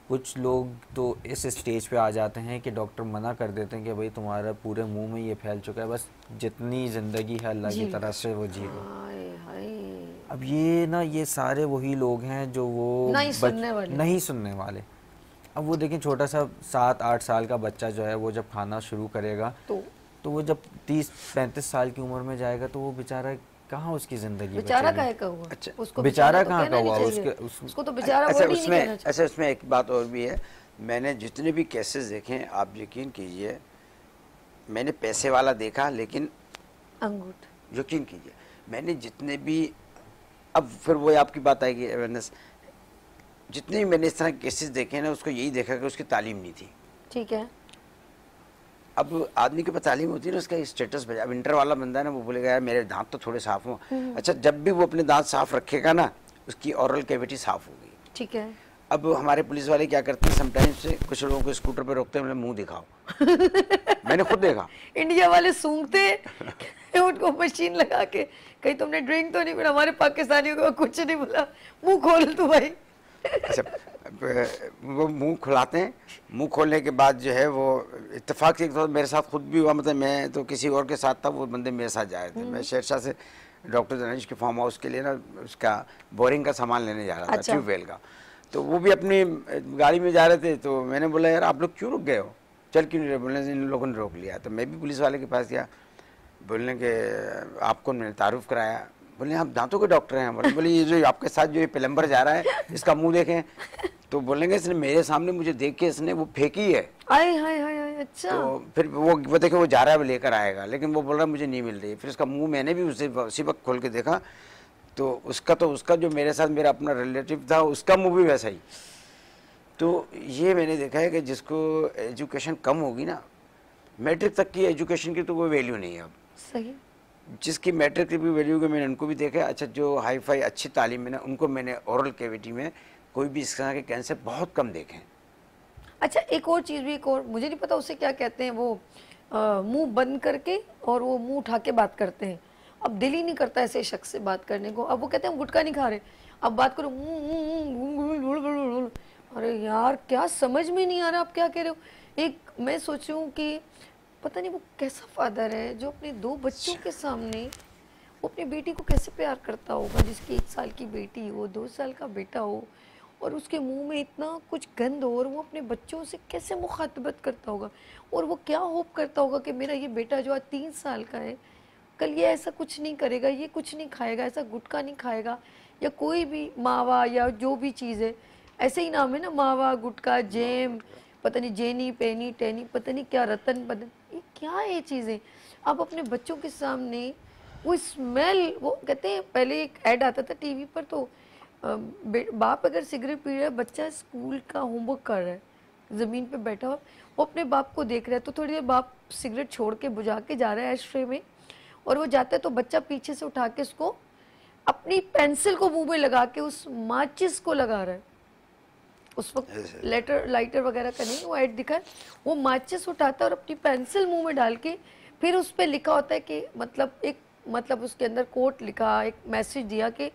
कुछ लोग तो इस स्टेज पे आ जाते हैं कि डॉक्टर मना कर देते हैं कि भाई तुम्हारा पूरे मुंह में ये फैल चुका है, बस जितनी ज़िंदगी है अल्लाह की तरफ से वो जी लो। अब ये ना, ये सारे वही लोग हैं जो वो नहीं सुनने वाले। अब वो देखें, छोटा सा 7-8 साल का बच्चा जो है वो जब खाना शुरू करेगा तो वो जब 30-35 साल की उम्र में जाएगा तो वो बेचारा कहाँ उसकी जिंदगी बेचारा काहे का हुआ? अच्छा, उसको बेचारा कहाँ का हुआ? उसको तो बेचारा वर्ड ही नहीं कहना चाहिए। ऐसा उसमें एक बात और भी है, मैंने जितने भी केसेस देखे हैं, आप यकीन कीजिए, मैंने पैसे वाला देखा लेकिन अंगूठ, यकीन कीजिए मैंने जितने भी, अब फिर वो आपकी बात आएगी अवेयरनेस, जितने भी मैंने इस तरह केसेस देखे ना, उसको यही देखा कि उसकी तालीम नहीं थी। ठीक है। अब आदमी के पास तालीम होती है ना, उसका स्टेटस बजा। अब इंटर वाला बंदा है ना, वो बोलेगा यार मेरे दांत तो थोड़े साफ हों। अच्छा, जब भी वो अपने दांत साफ रखेगा ना, उसकी ओरल कैविटी साफ होगी। ठीक है। अब हमारे पुलिस वाले क्या करते हैं, समटाइम्स से कुछ लोगों को स्कूटर पे रोकते हैं, मुंह दिखाओ। मैंने खुद देखा, इंडिया वाले सूंघते उनको मशीन लगा के, कहीं तुमने ड्रिंक तो नहीं, फिर हमारे पाकिस्तानियों को कुछ नहीं बोला, मुंह खोल तू भाई। अच्छा, वो मुंह खुलाते हैं, मुंह खोलने के बाद जो है वो इत्तेफाक से, तो मेरे साथ खुद भी हुआ, मतलब मैं तो किसी और के साथ था, वो बंदे मेरे साथ जा रहे थे। मैं शेरशाह से डॉक्टर दनेश के फार्म हाउस के लिए ना उसका बोरिंग का सामान लेने जा रहा था, ट्यूबवेल का। तो वो भी अपनी गाड़ी में जा रहे थे, तो मैंने बोला यार आप लोग क्यों रुक गए हो, चल क्यों नहीं रहे? बोलने से इन लोगों ने रोक लिया। तो मैं भी पुलिस वाले के पास गया, बोलने के आपको मैंने तारुफ कराया, बोले आप दांतों के डॉक्टर हैं? बोले ये जो आपके साथ जो ये प्लम्बर जा रहा है इसका मुंह देखें। तो बोलेंगे इसने मेरे सामने मुझे देख के इसने वो फेंकी है। आए हाय हाय, अच्छा। तो फिर वो देखे वो जा रहा है, वो लेकर आएगा, लेकिन वो बोल रहा है मुझे नहीं मिल रही। फिर इसका मुंह मैंने भी उसी वक्त खोल के देखा, तो उसका जो मेरे साथ मेरा अपना रिलेटिव था, उसका मुंह भी वैसा ही। तो ये मैंने देखा है कि जिसको एजुकेशन कम होगी ना, मैट्रिक तक की एजुकेशन की तो कोई वैल्यू नहीं है अब। सही। जिसकी मैट्रिक की भी वैल्यू है, मैंने उनको भी देखा। अच्छा, जो हाई फाई अच्छी तालीम में ना, उनको मैंने ओरल कैविटी में कोई भी इस तरह के कैंसर बहुत कम देखे। अच्छा, एक और चीज़ भी, एक और मुझे नहीं पता उसे क्या कहते हैं, वो मुंह बंद करके और वो मुंह उठा के बात करते हैं। अब दिल ही नहीं करता ऐसे शख्स से बात करने को। अब वो कहते हैं हम गुटखा नहीं खा रहे, अब बात करो। अरे यार, क्या समझ में नहीं आ रहा आप क्या कह रहे हो। एक मैं सोच रही हूँ कि पता नहीं वो कैसा फादर है जो अपने 2 बच्चों के सामने वो अपनी बेटी को कैसे प्यार करता होगा, जिसकी 1 साल की बेटी हो, 2 साल का बेटा हो, और उसके मुंह में इतना कुछ गंद हो, और वो अपने बच्चों से कैसे मुखातबत करता होगा, और वो क्या होप करता होगा कि मेरा ये बेटा जो आज 3 साल का है, कल ये ऐसा कुछ नहीं करेगा, ये कुछ नहीं खाएगा, ऐसा गुटखा नहीं खाएगा, या कोई भी मावा या जो भी चीज़ है, ऐसे ही नाम है ना, मावा, गुटखा, जेम, पता नहीं जेनी, पेनी, टेनी, पता नहीं क्या, रतन, पता नहीं ये क्या है ये चीज़ें। आप अपने बच्चों के सामने वो स्मेल, वो कहते हैं पहले एक ऐड आता था टीवी पर, तो बाप अगर सिगरेट पी रहा है, बच्चा स्कूल का होमवर्क कर रहा है, ज़मीन पे बैठा हुआ, वो अपने बाप को देख रहा है, तो थोड़ी देर बाप सिगरेट छोड़ के बुझा के जा रहा है एश ट्रे में, और वो जाता है तो बच्चा पीछे से उठा के उसको अपनी पेंसिल को मुंह में लगा के उस माचिस को लगा रहा है। उस वक्त लाइटर वगैरह का नहीं, वो ऐड दिखा है, वो माचिस उठाता है और अपनी पेंसिल मुंह में डाल के फिर उस पर लिखा होता है कि मतलब उसके अंदर कोट लिखा, एक मैसेज दिया कि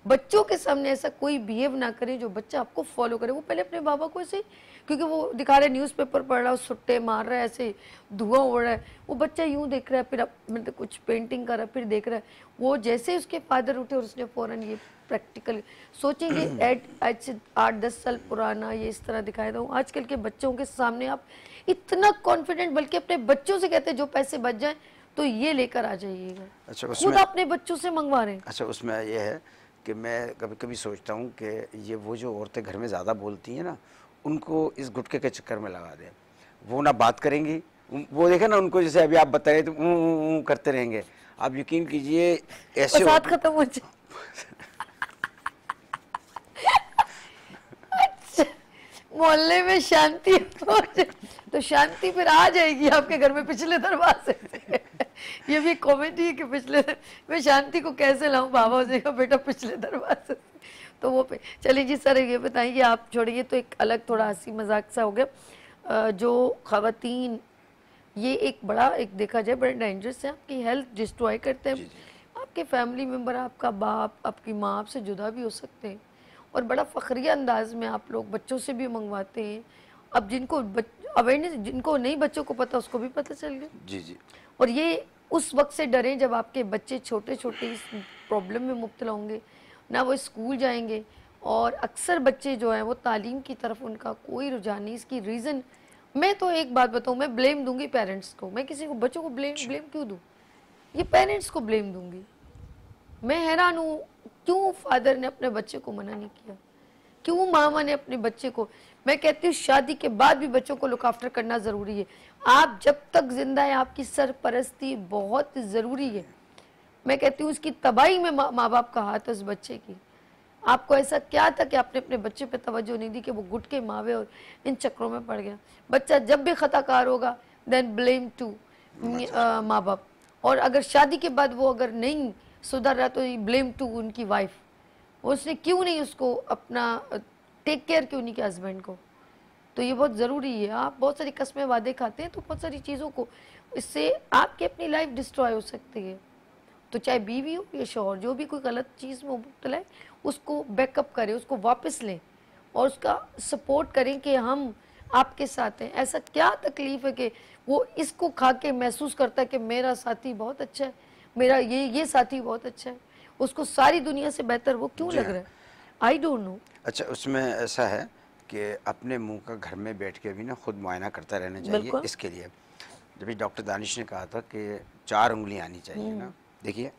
बच्चों के सामने ऐसा कोई बिहेव ना करें जो बच्चा आपको फॉलो करे। वो पहले अपने बाबा को ऐसे, क्योंकि वो दिखा रहे न्यूज़पेपर पढ़ रहा है, सुट्टे मार रहा है, ऐसे धुआं उड़ रहा है, वो बच्चा यूं देख रहा है, फिर मतलब कुछ पेंटिंग कर रहा है, फिर देख रहा है, वो जैसे ही उसके फादर उठे और उसने फ़ौरन ये प्रैक्टिकल सोचेंगे, एड आज से 8-10 साल पुराना ये इस तरह दिखाया था। आजकल के बच्चों के सामने आप इतना कॉन्फिडेंट, बल्कि अपने बच्चों से कहते हैं जो पैसे बच जाए तो ये लेकर आ जाइएगा। अच्छा, खुद अपने बच्चों से मंगवा रहे हैं। अच्छा, उसमें ये है कि मैं कभी कभी सोचता हूँ कि ये वो जो औरतें घर में ज़्यादा बोलती हैं ना, उनको इस गुटखे के चक्कर में लगा दें। वो ना बात करेंगी, वो देखे ना उनको, जैसे अभी आप बता रहे थे करते रहेंगे। आप यकीन कीजिए ऐसे बरसात खत्म हो जाए मोहल्ले में शांति हो जाए तो शांति फिर आ जाएगी आपके घर में पिछले दरवाजे से। ये भी कॉमेडी है कि पिछले मैं शांति को कैसे लाऊं, बाबा जी का बेटा पिछले दरवाजे से। तो वो पे चलिए जी सर, ये बताइए, आप छोड़िए तो एक अलग थोड़ा हंसी मजाक सा हो गया। जो खवातीन, ये एक बड़ा, एक देखा जाए बड़ा डेंजरस है, आपकी हेल्थ डिस्ट्रॉय करते हैं। आपके फैमिली मेम्बर, आपका बाप, आपकी माँ आपसे जुदा भी हो सकते हैं, और बड़ा फ़खरिया अंदाज में आप लोग बच्चों से भी मंगवाते हैं। अब जिनको अवेयरनेस, जिनको नहीं बच्चों को पता, उसको भी पता चल गया। जी जी। और ये उस वक्त से डरें जब आपके बच्चे छोटे छोटे इस प्रॉब्लम में मुब्तला होंगे, ना वो स्कूल जाएंगे, और अक्सर बच्चे जो हैं वो तालीम की तरफ उनका कोई रुझान नहीं। इसकी रीज़न, मैं तो एक बात बताऊँ, मैं ब्लेम दूंगी पेरेंट्स को। मैं किसी को बच्चों को ब्लेम क्यों दूँ? ये पेरेंट्स को ब्लेम दूंगी। मैं हैरान हूँ क्यों फादर ने अपने बच्चे को मना नहीं किया, क्यों मामा ने अपने बच्चे को। मैं कहती हूँ शादी के बाद भी बच्चों को लुक आफ्टर करना ज़रूरी है। आप जब तक जिंदा है आपकी सरपरस्ती बहुत ज़रूरी है। मैं कहती हूँ इसकी तबाही में माँ बाप का हाथ है उस बच्चे की। आपको ऐसा क्या था कि आपने अपने बच्चे पे तवज्जो नहीं दी कि वो गुटके मावे और इन चक्रों में पड़ गया। बच्चा जब भी खताकार होगा देन ब्लेम टू माँ बाप, और अगर शादी के बाद वो अगर नहीं सुधर रहा तो ब्लेम टू उनकी वाइफ। उसने क्यों नहीं उसको अपना टेक केयर क्यों नहीं किया हस्बैंड को। तो ये बहुत ज़रूरी है। आप बहुत सारी कस्में वादे खाते हैं तो बहुत सारी चीज़ों को, इससे आपकी अपनी लाइफ डिस्ट्रॉय हो सकती है। तो चाहे बीवी हो या शौहर, जो भी कोई गलत चीज़ में मुब्तला है उसको बैकअप करें, उसको वापस लें और उसका सपोर्ट करें कि हम आपके साथ हैं। ऐसा क्या तकलीफ़ है कि वो इसको खा के महसूस करता है कि मेरा साथी बहुत अच्छा है, मेरा ये साथी बहुत अच्छा है, उसको सारी दुनिया से बेहतर वो क्यों लग रहा है? I don't know. अच्छा, उसमें ऐसा है कि अपने मुंह का घर में बैठ के भी ना खुद मुआयना करता रहना चाहिए। इसके लिए जब डॉक्टर दानिश ने कहा था कि 4 उंगलियां आनी चाहिए ना, देखिए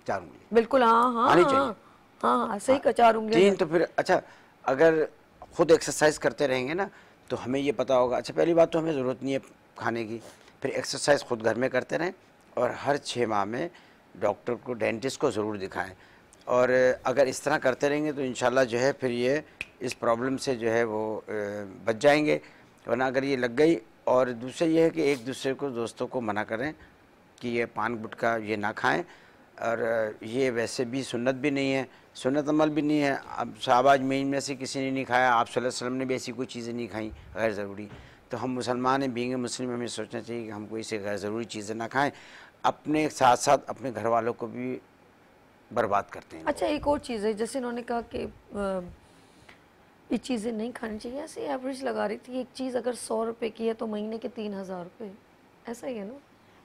4 उंगली बिल्कुल, हाँ आनी चाहिए। हाँ सही का 4 उंगलियां 3 तो फिर अच्छा, अगर खुद एक्सरसाइज करते रहेंगे ना तो हमें ये पता होगा। अच्छा, पहली बात तो हमें ज़रूरत नहीं है खाने की, फिर एक्सरसाइज खुद घर में करते रहें और हर 6 माह में डॉक्टर को, डेंटिस्ट को ज़रूर दिखाएं। और अगर इस तरह करते रहेंगे तो इंशाल्लाह जो है फिर ये इस प्रॉब्लम से जो है वो बच जाएंगे। वरना अगर ये लग गई, और दूसरा ये है कि एक दूसरे को, दोस्तों को मना करें कि ये पान गुटखा ये ना खाएं, और ये वैसे भी सुन्नत भी नहीं है, सुन्नत अमल भी नहीं है। अब शहबाज मीन में से किसी ने नहीं खाया, आप सल्लल्लाहु अलैहि वसल्लम ने भी ऐसी कोई चीज़ें नहीं खाई गैर ज़रूरी। तो हम मुसलमान हैं, बीइंग मुस्लिम, हमें सोचना चाहिए कि हम कोई से गैर ज़रूरी चीज़ें ना खाएं, अपने साथ साथ अपने घर वालों को भी बर्बाद करते हैं। अच्छा, एक और चीज़ है, जैसे इन्होंने कहा कि ये चीज़ें नहीं खानी चाहिए, ऐसे एवरेज लगा रही थी। एक चीज़ अगर 100 रुपये की है तो महीने के 3000 रुपये, ऐसा ही है ना।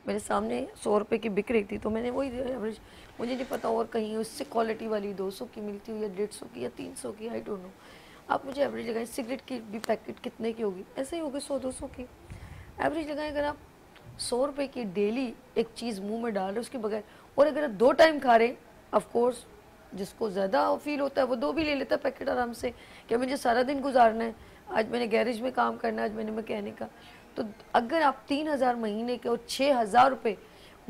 मेरे सामने 100 रुपये की बिक रही थी तो मैंने वही एवरेज, मुझे नहीं पता और कहीं उससे क्वालिटी वाली 200 की मिलती हुई या 150 की या 300 की, आई डोंट नो। आप मुझे एवरेज लगाएं, सिगरेट की भी पैकेट कितने की होगी, ऐसे ही होगी 100-200 की एवरेज लगाएं। अगर आप 100 रुपये की डेली एक चीज़ मुंह में डाल रहे उसके बगैर, और अगर आप 2 टाइम खा रहे हैं, ऑफ कोर्स जिसको ज़्यादा फील होता है वो 2 भी ले लेता है पैकेट आराम से, कि मुझे सारा दिन गुजारना है, आज मैंने गैरेज में काम करना है, आज मैंने मैकेनिक का। तो अगर आप 3,000 महीने के और 6,000 रुपये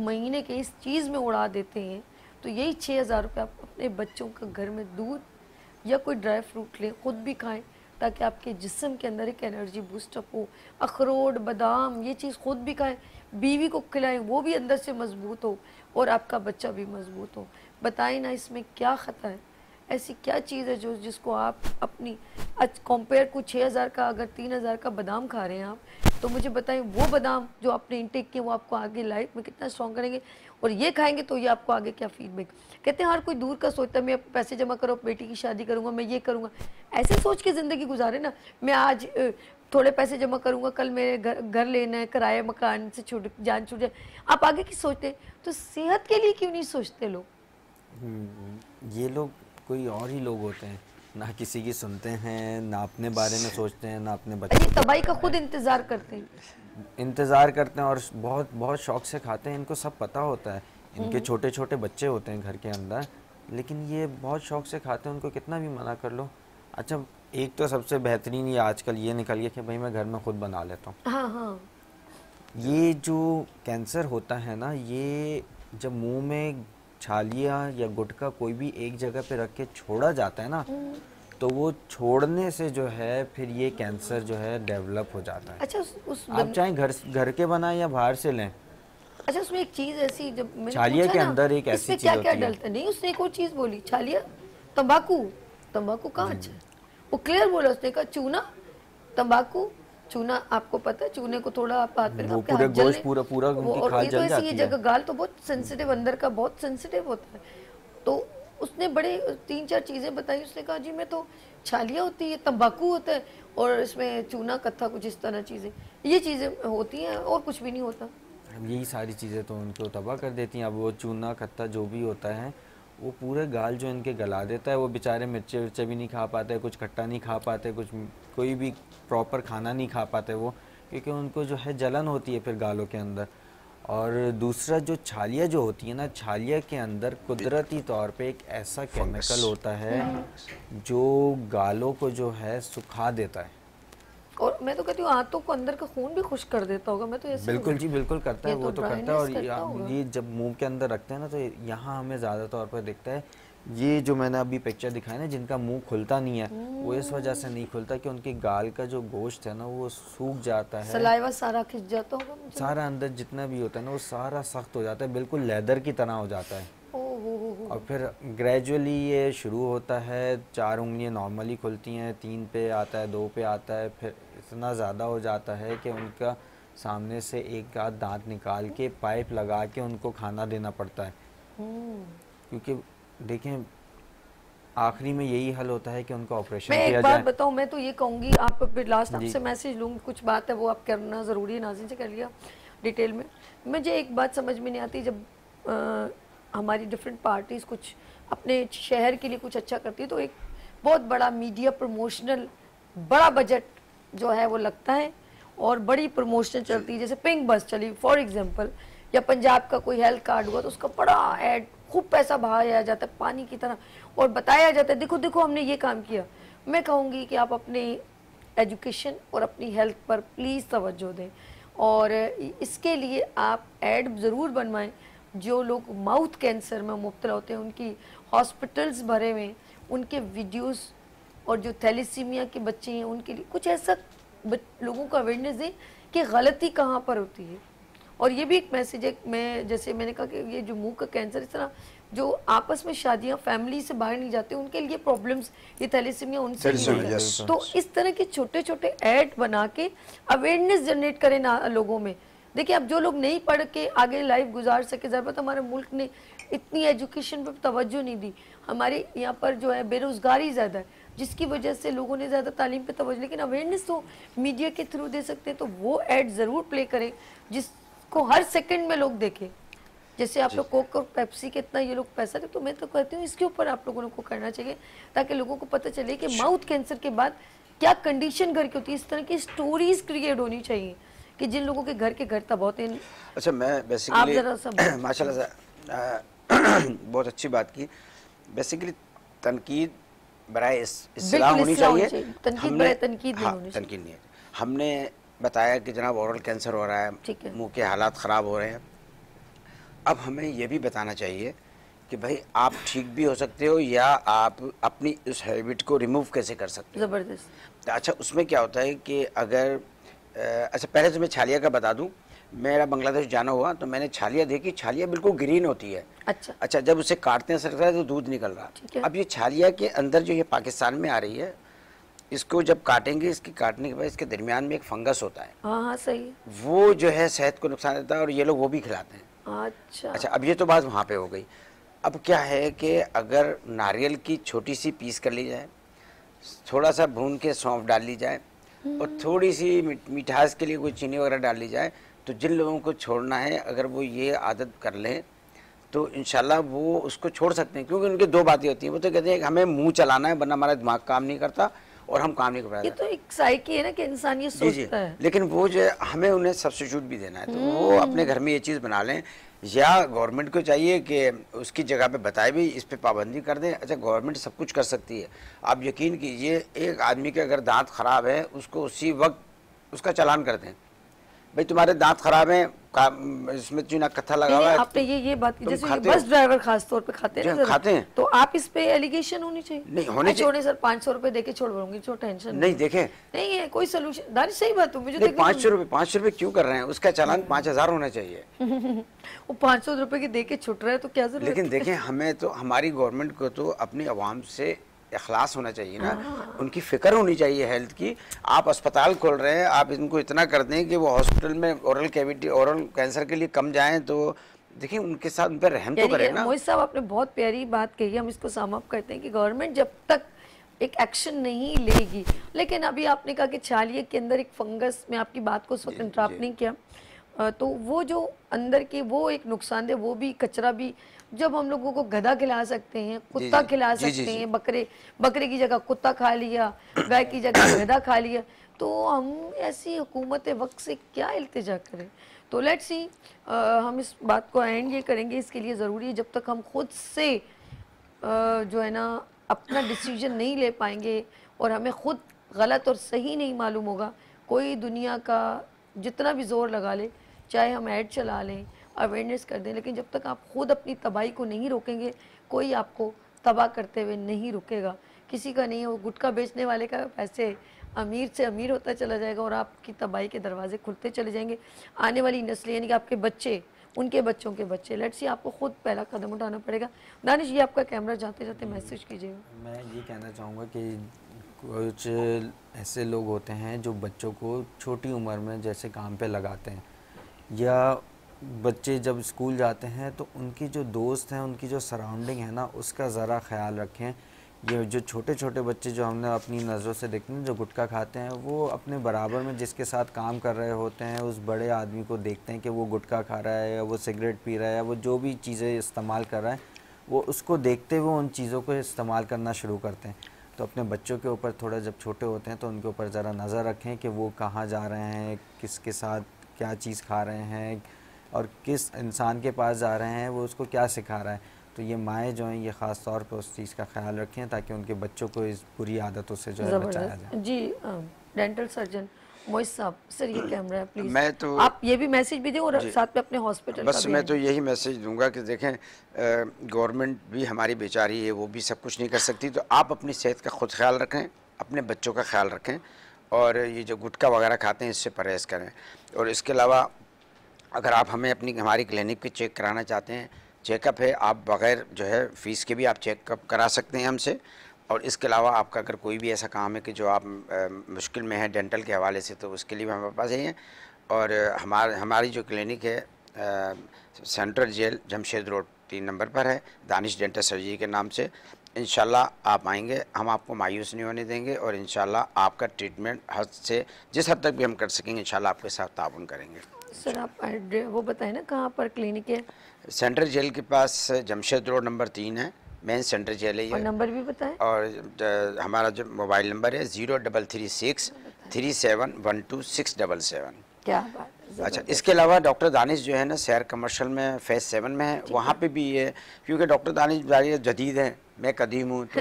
महीने के इस चीज़ में उड़ा देते हैं, तो यही 6,000 रुपये आप अपने बच्चों का घर में दूध या कोई ड्राई फ्रूट लें, ख़ुद भी खाएं, ताकि आपके जिस्म के अंदर एक एनर्जी बूस्टअप हो। अखरोट, बादाम, ये चीज़ ख़ुद भी खाएं, बीवी को खिलाएं, वो भी अंदर से मजबूत हो और आपका बच्चा भी मजबूत हो। बताएं ना, इसमें क्या ख़ता है? ऐसी क्या चीज़ है जो जिसको आप अपनी कंपेयर को 6,000 का, अगर 3,000 का बादाम खा रहे हैं आप, तो मुझे बताएं वो बादाम जो आपने इंटेक किए वो आपको आगे लाइफ में कितना स्ट्रॉन्ग करेंगे, और ये खाएंगे तो ये आपको आगे क्या फीडबैक। कहते हैं हर कोई दूर का सोचता है, मैं पैसे जमा करो, बेटी की शादी करूँगा, मैं ये करूँगा, ऐसे सोच के ज़िंदगी गुजारे ना। मैं आज थोड़े पैसे जमा करूँगा, कल मेरे घर लेना है, किराए मकान से जान छूट जाए, आप आगे की सोचते हैं। तो सेहत के लिए क्यों नहीं सोचते लोग? ये लोग कोई और ही लोग होते हैं, ना किसी की सुनते हैं, ना अपने बारे में सोचते हैं, ना अपने बच्चे ये तबाही का खुद इंतज़ार करते हैं, और बहुत बहुत शौक से खाते हैं। इनको सब पता होता है, इनके छोटे छोटे बच्चे होते हैं घर के अंदर, लेकिन ये बहुत शौक से खाते हैं, उनको कितना भी मना कर लो। अच्छा, एक तो सबसे बेहतरीन ये आजकल ये निकल गया कि भाई मैं घर में खुद बना लेता हूँ। हाँ हाँ, ये जो कैंसर होता है ना, ये जब मुंह में छालिया या गुटखा कोई भी एक जगह पे रख के छोड़ा जाता है ना, तो वो छोड़ने से जो है फिर ये कैंसर जो है डेवलप हो जाता है। अच्छा, आप चाहे घर के बनाएं या बाहर से लें। अच्छा, उसमें एक चीज ऐसी, जब मैंने छालिया पूछा के ना, अंदर एक ऐसी इसमें चीज क्या क्या होती है। डलता है, नहीं उसने एक और चीज बोली, छालिया, तंबाकू, तंबाकू कहाँ अच्छा है? वो क्लियर बोला, उसने कहा चूना, तंबाकू, चूना, आपको पता है चूने को थोड़ा आप हाथ पे वो आपके पूरे हाथ जलने, गोश्त पूरा उनकी और खाल ये तो जल ऐसी जाती ये है। जगह गाल तो बहुत सेंसिटिव, अंदर का बहुत सेंसिटिव होता है। तो उसने बड़े 3-4 चीजें बताई, उसने कहा जी मैं तो छालिया होती है, तंबाकू होता है, और इसमें चूना, कत्था, कुछ इस तरह चीजें, ये चीजें होती हैं और कुछ भी नहीं होता। यही सारी चीज़ें तो उनको तबाह कर देती हैं। अब वो चूना खत्ता जो भी होता है वो पूरे गाल जो इनके गला देता है। वो बेचारे मिर्चे विर्चे भी नहीं खा पाते, कुछ खट्टा नहीं खा पाते, कुछ कोई भी प्रॉपर खाना नहीं खा पाते वो, क्योंकि उनको जो है जलन होती है फिर गालों के अंदर। और दूसरा जो छालिया जो होती है ना, छालिया के अंदर कुदरती तौर पे एक ऐसा केमिकल होता है जो गालों को जो है सुखा देता है। और मैं तो कहती हूँ हाथों को अंदर का खून भी खुश कर देता होगा। मैं तो ऐसे बिल्कुल जी, बिल्कुल करता है, वो तो करता है। और dryness ये जब मुंह के अंदर रखते हैं ना, तो यहाँ हमें ज़्यादा तौर पर दिखता है। ये जो मैंने अभी पिक्चर दिखाया ना, जिनका मुंह खुलता नहीं है, वो इस वजह से नहीं खुलता कि उनके गाल का जो गोश्त है ना वो सूख जाता है, सलाइवा सारा खिंच जाता होगा मुझे। सारा अंदर जितना भी होता है ना वो सारा सख्त हो जाता है, बिल्कुल लेदर की तरह हो जाता है। हो। और फिर ग्रेजुअली ये शुरू होता है, 4 उंगलियां नॉर्मली खुलती हैं, 3 पे आता है, 2 पे आता है, फिर इतना ज़्यादा हो जाता है कि उनका सामने से एक आध दांत निकाल के पाइप लगा के उनको खाना देना पड़ता है। क्योंकि देखें आखिरी में यही हल होता है कि उनका ऑपरेशन मैं किया एक जाए। बात बताऊं, मैं तो ये कहूँगी, आप फिर लास्ट जी। आपसे मैसेज लूँगी, कुछ बात है वो आप करना ज़रूरी है, नाज़रीन से कर लिया डिटेल में। मुझे एक बात समझ में नहीं आती, जब हमारी डिफरेंट पार्टीज़ कुछ अपने शहर के लिए कुछ अच्छा करती है, तो एक बहुत बड़ा मीडिया प्रमोशनल बड़ा बजट जो है वो लगता है और बड़ी प्रमोशन चलती है। जैसे पिंक बस चली फॉर एग्जांपल, या पंजाब का कोई हेल्थ कार्ड हुआ तो उसका बड़ा ऐड, खूब पैसा बहाया जाता है पानी की तरह, और बताया जाता है देखो देखो हमने ये काम किया। मैं कहूँगी कि आप अपने एजुकेशन और अपनी हेल्थ पर प्लीज़ तवज्जो दें, और इसके लिए आप ऐड ज़रूर बनवाएं। जो लोग माउथ कैंसर में मुब्तला होते हैं उनकी हॉस्पिटल्स भरे हुए हैं, उनके वीडियोस, और जो थैलेसीमिया के बच्चे हैं उनके लिए कुछ ऐसा लोगों को अवेयरनेस दें कि गलती कहाँ पर होती है। और ये भी एक मैसेज है, मैं जैसे मैंने कहा कि ये जो मुंह का कैंसर, इस तरह जो आपस में शादियां फैमिली से बाहर नहीं जाते उनके लिए प्रॉब्लम्स, ये थैलेसीमिया उनसे नहीं होता। तो इस तरह के छोटे छोटे ऐड बना के अवेयरनेस जनरेट करें ना लोगों में। देखिए अब जो लोग नहीं पढ़ के आगे लाइफ गुजार सके, ज़रूरत हमारे मुल्क ने इतनी एजुकेशन पर तवज्जो नहीं दी, हमारे यहाँ पर जो है बेरोज़गारी ज़्यादा है, जिसकी वजह से लोगों ने ज़्यादा तालीम पे तवज्जो, लेकिन अवेयरनेस तो मीडिया के थ्रू दे सकते हैं। तो वो ऐड ज़रूर प्ले करें जिसको हर सेकंड में लोग देखें। जैसे आप लोग कोक और पेप्सी के इतना ये लोग पैसा दे, तो मैं तो कहती हूँ इसके ऊपर आप लोगों को करना चाहिए, ताकि लोगों को पता चले कि माउथ कैंसर के बाद क्या कंडीशन घर की होती है। इस तरह की स्टोरीज क्रिएट होनी चाहिए कि जिन लोगों के घर तबाह होते हैं। अच्छा, मैं बेसिकली माशाल्लाह से बहुत अच्छी बात की। बेसिकली तनकीद बराए इस्लाह होनी चाहिए। तनकीद बराए तनकीद नहीं हाँ, होनी चाहिए। तनकीद नहीं है। हमने बताया कि जनाब ओरल कैंसर हो रहा है, मुंह के हालात ख़राब हो रहे हैं। अब हमें ये भी बताना चाहिए कि भाई आप ठीक भी हो सकते हो या आप अपनी उस हैबिट को रिमूव कैसे कर सकते हो। ज़बरदस्त। अच्छा, उसमें क्या होता है कि अगर अच्छा पहले तो मैं छालिया का बता दूं। मेरा बांग्लादेश जाना हुआ तो मैंने छालिया देखी, छालिया बिल्कुल ग्रीन होती है। अच्छा, जब उसे काटते हैं सरकता है तो दूध निकल रहा। अब ये छालिया के अंदर जो ये पाकिस्तान में आ रही है, इसको जब काटेंगे, इसके काटने के बाद इसके दरमियान में एक फंगस होता है। हाँ सही। वो जो है सेहत को नुकसान देता है और ये लोग वो भी खिलाते हैं। अच्छा, अब ये तो बात वहाँ पे हो गई। अब क्या है कि अगर नारियल की छोटी सी पीस कर ली जाए, थोड़ा सा भून के सौंफ डाल ली जाए और थोड़ी सी मिठास के लिए कोई चीनी वगैरह डाल ली जाए, तो जिन लोगों को छोड़ना है अगर वो ये आदत कर लें तो इंशाल्लाह वो उसको छोड़ सकते हैं। क्योंकि उनकी दो बातें होती हैं। वो तो कहते हैं कि हमें मुंह चलाना है वरना हमारा दिमाग काम नहीं करता और हम काम नहीं कर पाते। ये तो एक साइकी है ना कि इंसान ये सोचता है। लेकिन वो जो हमें उन्हें सब्स्टिट्यूट भी देना है, तो वो अपने घर में ये चीज़ बना लें, या गवर्नमेंट को चाहिए कि उसकी जगह पे बताए भी, इस पे पाबंदी कर दें। अच्छा, गवर्नमेंट सब कुछ कर सकती है। आप यकीन कीजिए, एक आदमी के अगर दांत खराब है उसको उसी वक्त उसका चालान कर दें, भाई तुम्हारे दांत खराब हैं, इसमें चूना कत्था लगा हुआ है। आपने ये बात की, जैसे बस ड्राइवर खास तौर पे खाते हैं, तो आप इस पे एलिगेशन होनी चाहिए। नहीं होने चाहिए। छोड़े सर, 500 रुपए देके छोड़ दूंगी, जो टेंशन नहीं। देखें, नहीं है कोई सोल्यूशन। दानिश सही बात है, मुझे 500 रुपए क्यों कर रहे हैं? उसका चालान 5000 होना चाहिए। वो 500 रुपए के देके छुट रहे हैं तो क्या जरूरत। लेकिन देखें, हमें तो हमारी गवर्नमेंट को तो अपनी आवाम से इखलास होना चाहिए ना। उनकी फिक्र होनी चाहिए हेल्थ की। आप अस्पताल खोल रहे हैं, आप इनको इतना कर दें कि वो हॉस्पिटल में ओरल कैविटी, ओरल कैंसर के लिए कम जाएं, तो देखिए उनके साथ उन पर रहम तो करें ना। मोहित साहब, आपने बहुत प्यारी बात कही है। हम इसको सम अप करते हैं कि गवर्नमेंट जब तक एक एक्शन नहीं लेगी, लेकिन अभी आपने कहा कि छालिए के अंदर एक फंगस, में आपकी बात को उस वक्त इंटरप्ट नहीं किया, तो वो जो अंदर के वो एक नुकसानदेह, वो भी कचरा भी, जब हम लोगों को गधा खिला सकते हैं, कुत्ता खिला सकते हैं, बकरे की जगह कुत्ता खा लिया, गाय की जगह गधा खा लिया, तो हम ऐसी हुकूमत वक्त से क्या इल्तिजा करें। तो लेट्स सी, हम इस बात को एंड ये करेंगे। इसके लिए ज़रूरी है जब तक हम खुद से जो है ना अपना डिसीजन नहीं ले पाएंगे और हमें खुद गलत और सही नहीं मालूम होगा, कोई दुनिया का जितना भी ज़ोर लगा ले, चाहे हम ऐड चला लें, अवेयरनेस कर दें, लेकिन जब तक आप खुद अपनी तबाही को नहीं रोकेंगे, कोई आपको तबाह करते हुए नहीं रुकेगा। किसी का नहीं है, वो गुटखा बेचने वाले का पैसे अमीर से अमीर होता चला जाएगा और आपकी तबाही के दरवाजे खुलते चले जाएंगे। आने वाली नस्लें, यानी कि आपके बच्चे, उनके बच्चों के बच्चे, लेट्स सी, आपको खुद पहला कदम उठाना पड़ेगा। दानिश, ये आपका कैमरा जाते जाते मैसेज कीजिएगा। मैं ये कहना चाहूँगा कि कुछ ऐसे लोग होते हैं जो बच्चों को छोटी उम्र में जैसे काम पे लगाते हैं, या बच्चे जब स्कूल जाते हैं तो उनकी जो दोस्त हैं, उनकी जो सराउंडिंग है ना, उसका ज़रा ख्याल रखें। ये जो छोटे छोटे बच्चे जो हमने अपनी नज़रों से देखते हैं, जो गुटखा खाते हैं, वो अपने बराबर में जिसके साथ काम कर रहे होते हैं, उस बड़े आदमी को देखते हैं कि वो गुटखा खा रहा है या वो सिगरेट पी रहा है या वो जो भी चीज़ें इस्तेमाल कर रहा है, वो उसको देखते हुए उन चीज़ों को इस्तेमाल करना शुरू करते हैं। तो अपने बच्चों के ऊपर थोड़ा, जब छोटे होते हैं तो उनके ऊपर ज़रा नज़र रखें कि वो कहाँ जा रहे हैं, किसके साथ क्या चीज़ खा रहे हैं और किस इंसान के पास जा रहे हैं, वो उसको क्या सिखा रहा है। तो ये माएँ जो हैं, ये ख़ास तौर पे उस चीज़ का ख्याल रखें ताकि उनके बच्चों को इस बुरी आदतों से जो है बचाया जाए। जी, डेंटल सर्जन मोहित साहब, सर ये कैमरा है प्लीज़। मैं तो आप ये भी मैसेज भी दें और साथ में अपने हॉस्पिटल बस मैं तो यही मैसेज दूंगा कि देखें, गवर्नमेंट भी हमारी बेचारी है, वो भी सब कुछ नहीं कर सकती, तो आप अपनी सेहत का खुद ख्याल रखें, अपने बच्चों का ख्याल रखें और ये जो गुटखा वगैरह खाते हैं इससे परहेज़ करें। और इसके अलावा अगर आप हमारी क्लिनिक पे चेक कराना चाहते हैं, चेकअप है, आप बग़ैर जो है फ़ीस के भी आप चेकअप करा सकते हैं हमसे। और इसके अलावा आपका अगर कोई भी ऐसा काम है कि जो आप मुश्किल में है डेंटल के हवाले से, तो उसके लिए भी हमारे पास है। और हमारी जो क्लिनिक है central jail Jamshed road 3 number पर है, दानिश डेंटल सर्जरी के नाम से। इंशाल्लाह आप आएंगे, हम आपको मायूस नहीं होने देंगे और इंशाल्लाह आपका ट्रीटमेंट हद से जिस हद तक भी हम कर सकेंगे इंशाल्लाह आपके साथ ताउन करेंगे। सर आप वो बताएं ना कहाँ पर क्लिनिक है? सेंट्रल जेल के पास जमशेद रोड नंबर 3 है, मेन सेंट्रल जेल है ये। और नंबर भी बताएं। और हमारा जो मोबाइल नंबर है 0336 3712 677। क्या बात है। अच्छा, इसके अलावा डॉक्टर दानिश जो है ना शहर कमर्शियल में फेज 7 में है, वहाँ पे भी ये, क्योंकि डॉक्टर दानिश जारी जदीद है, मैं कदीम हूँ, तो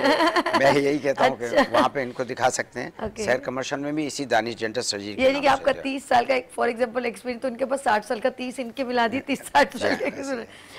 मैं यही कहता हूँ कि वहाँ पे इनको दिखा सकते हैं। शहर कमर्शियल में भी इसी दानिश डेंटल सर्जरी, यानी कि आपका 30 साल का फॉर एग्जांपल एक्सपीरियंस, तो उनके पास 60 साल का 30 इनके मिला दी, 30-60 साल का।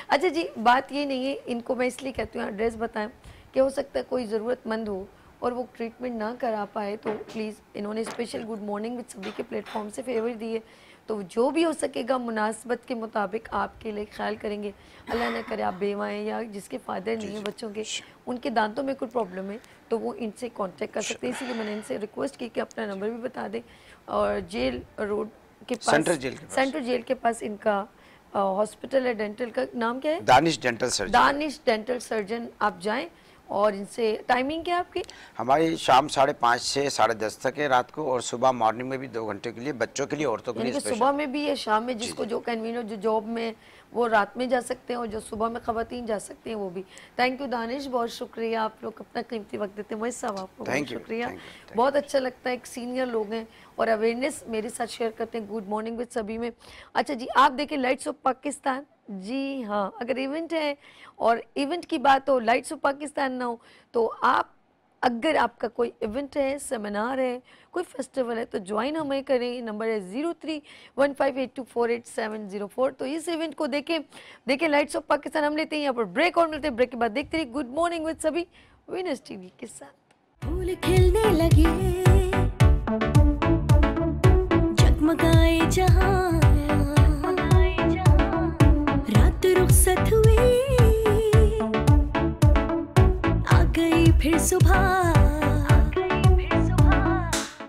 अच्छा जी, बात ये नहीं है, इनको मैं इसलिए कहती हूँ एड्रेस बताएं कि हो सकता है कोई ज़रूरतमंद हो और वो ट्रीटमेंट ना करा पाए, तो प्लीज़ इन्होंने स्पेशल गुड मॉर्निंग विद सभी के प्लेटफॉर्म से फेवर दिए, तो जो भी हो सकेगा मुनासबत के मुताबिक आपके लिए ख्याल करेंगे। अल्लाह ना करे आप बेवाएँ या जिसके फादर नहीं है बच्चों के, उनके दांतों में कोई प्रॉब्लम है, तो वो इनसे कांटेक्ट कर सकते हैं। इसीलिए मैंने इनसे रिक्वेस्ट की कि अपना नंबर भी बता दें। और जेल रोड के पास, सेंट्रल जेल के पास इनका हॉस्पिटल है, डेंटल का नाम क्या है? Danish dental surgeon. Danish dental surgeon. आप जाएं और इनसे, टाइमिंग क्या है आपकी? हमारी शाम 5:30 से 10:30 तक है रात को, और सुबह मॉर्निंग में भी 2 घंटे के लिए, बच्चों के लिए, औरतों के लिए स्पेशल। सुबह में भी है, शाम में, जिसको जो कन्वीनियंट, जो जॉब में वो रात में जा सकते हैं और जो सुबह में खवातीन जा सकते हैं वो भी। थैंक यू दानिश, बहुत शुक्रिया, आप लोग अपना कीमती वक्त देते हैं। मोहित साहब आपको बहुत शुक्रिया, बहुत अच्छा लगता है, एक सीनियर लोग हैं और अवेयरनेस मेरे साथ शेयर करते हैं गुड मॉर्निंग विद सभी में। अच्छा जी, आप देखिए लाइट्स ऑफ पाकिस्तान, जी हाँ, अगर इवेंट है और इवेंट की बात हो, लाइट्स ऑफ पाकिस्तान ना हो, तो आप, अगर आपका कोई इवेंट है, सेमिनार है, कोई फेस्टिवल है, तो ज्वाइन हमें करें। नंबर है 031582487004। तो इस इवेंट को देखें लाइट्स ऑफ पाकिस्तान। हम लेते हैं यहाँ पर ब्रेक और मिलते हैं ब्रेक के बाद। देखते रहिए गुड मॉर्निंग विद सभी विनर्स टीवी के साथ। फूल खिलने लगे, जगमगाए जहां, रात रुखसत हुई, आ गई फिर सुबह।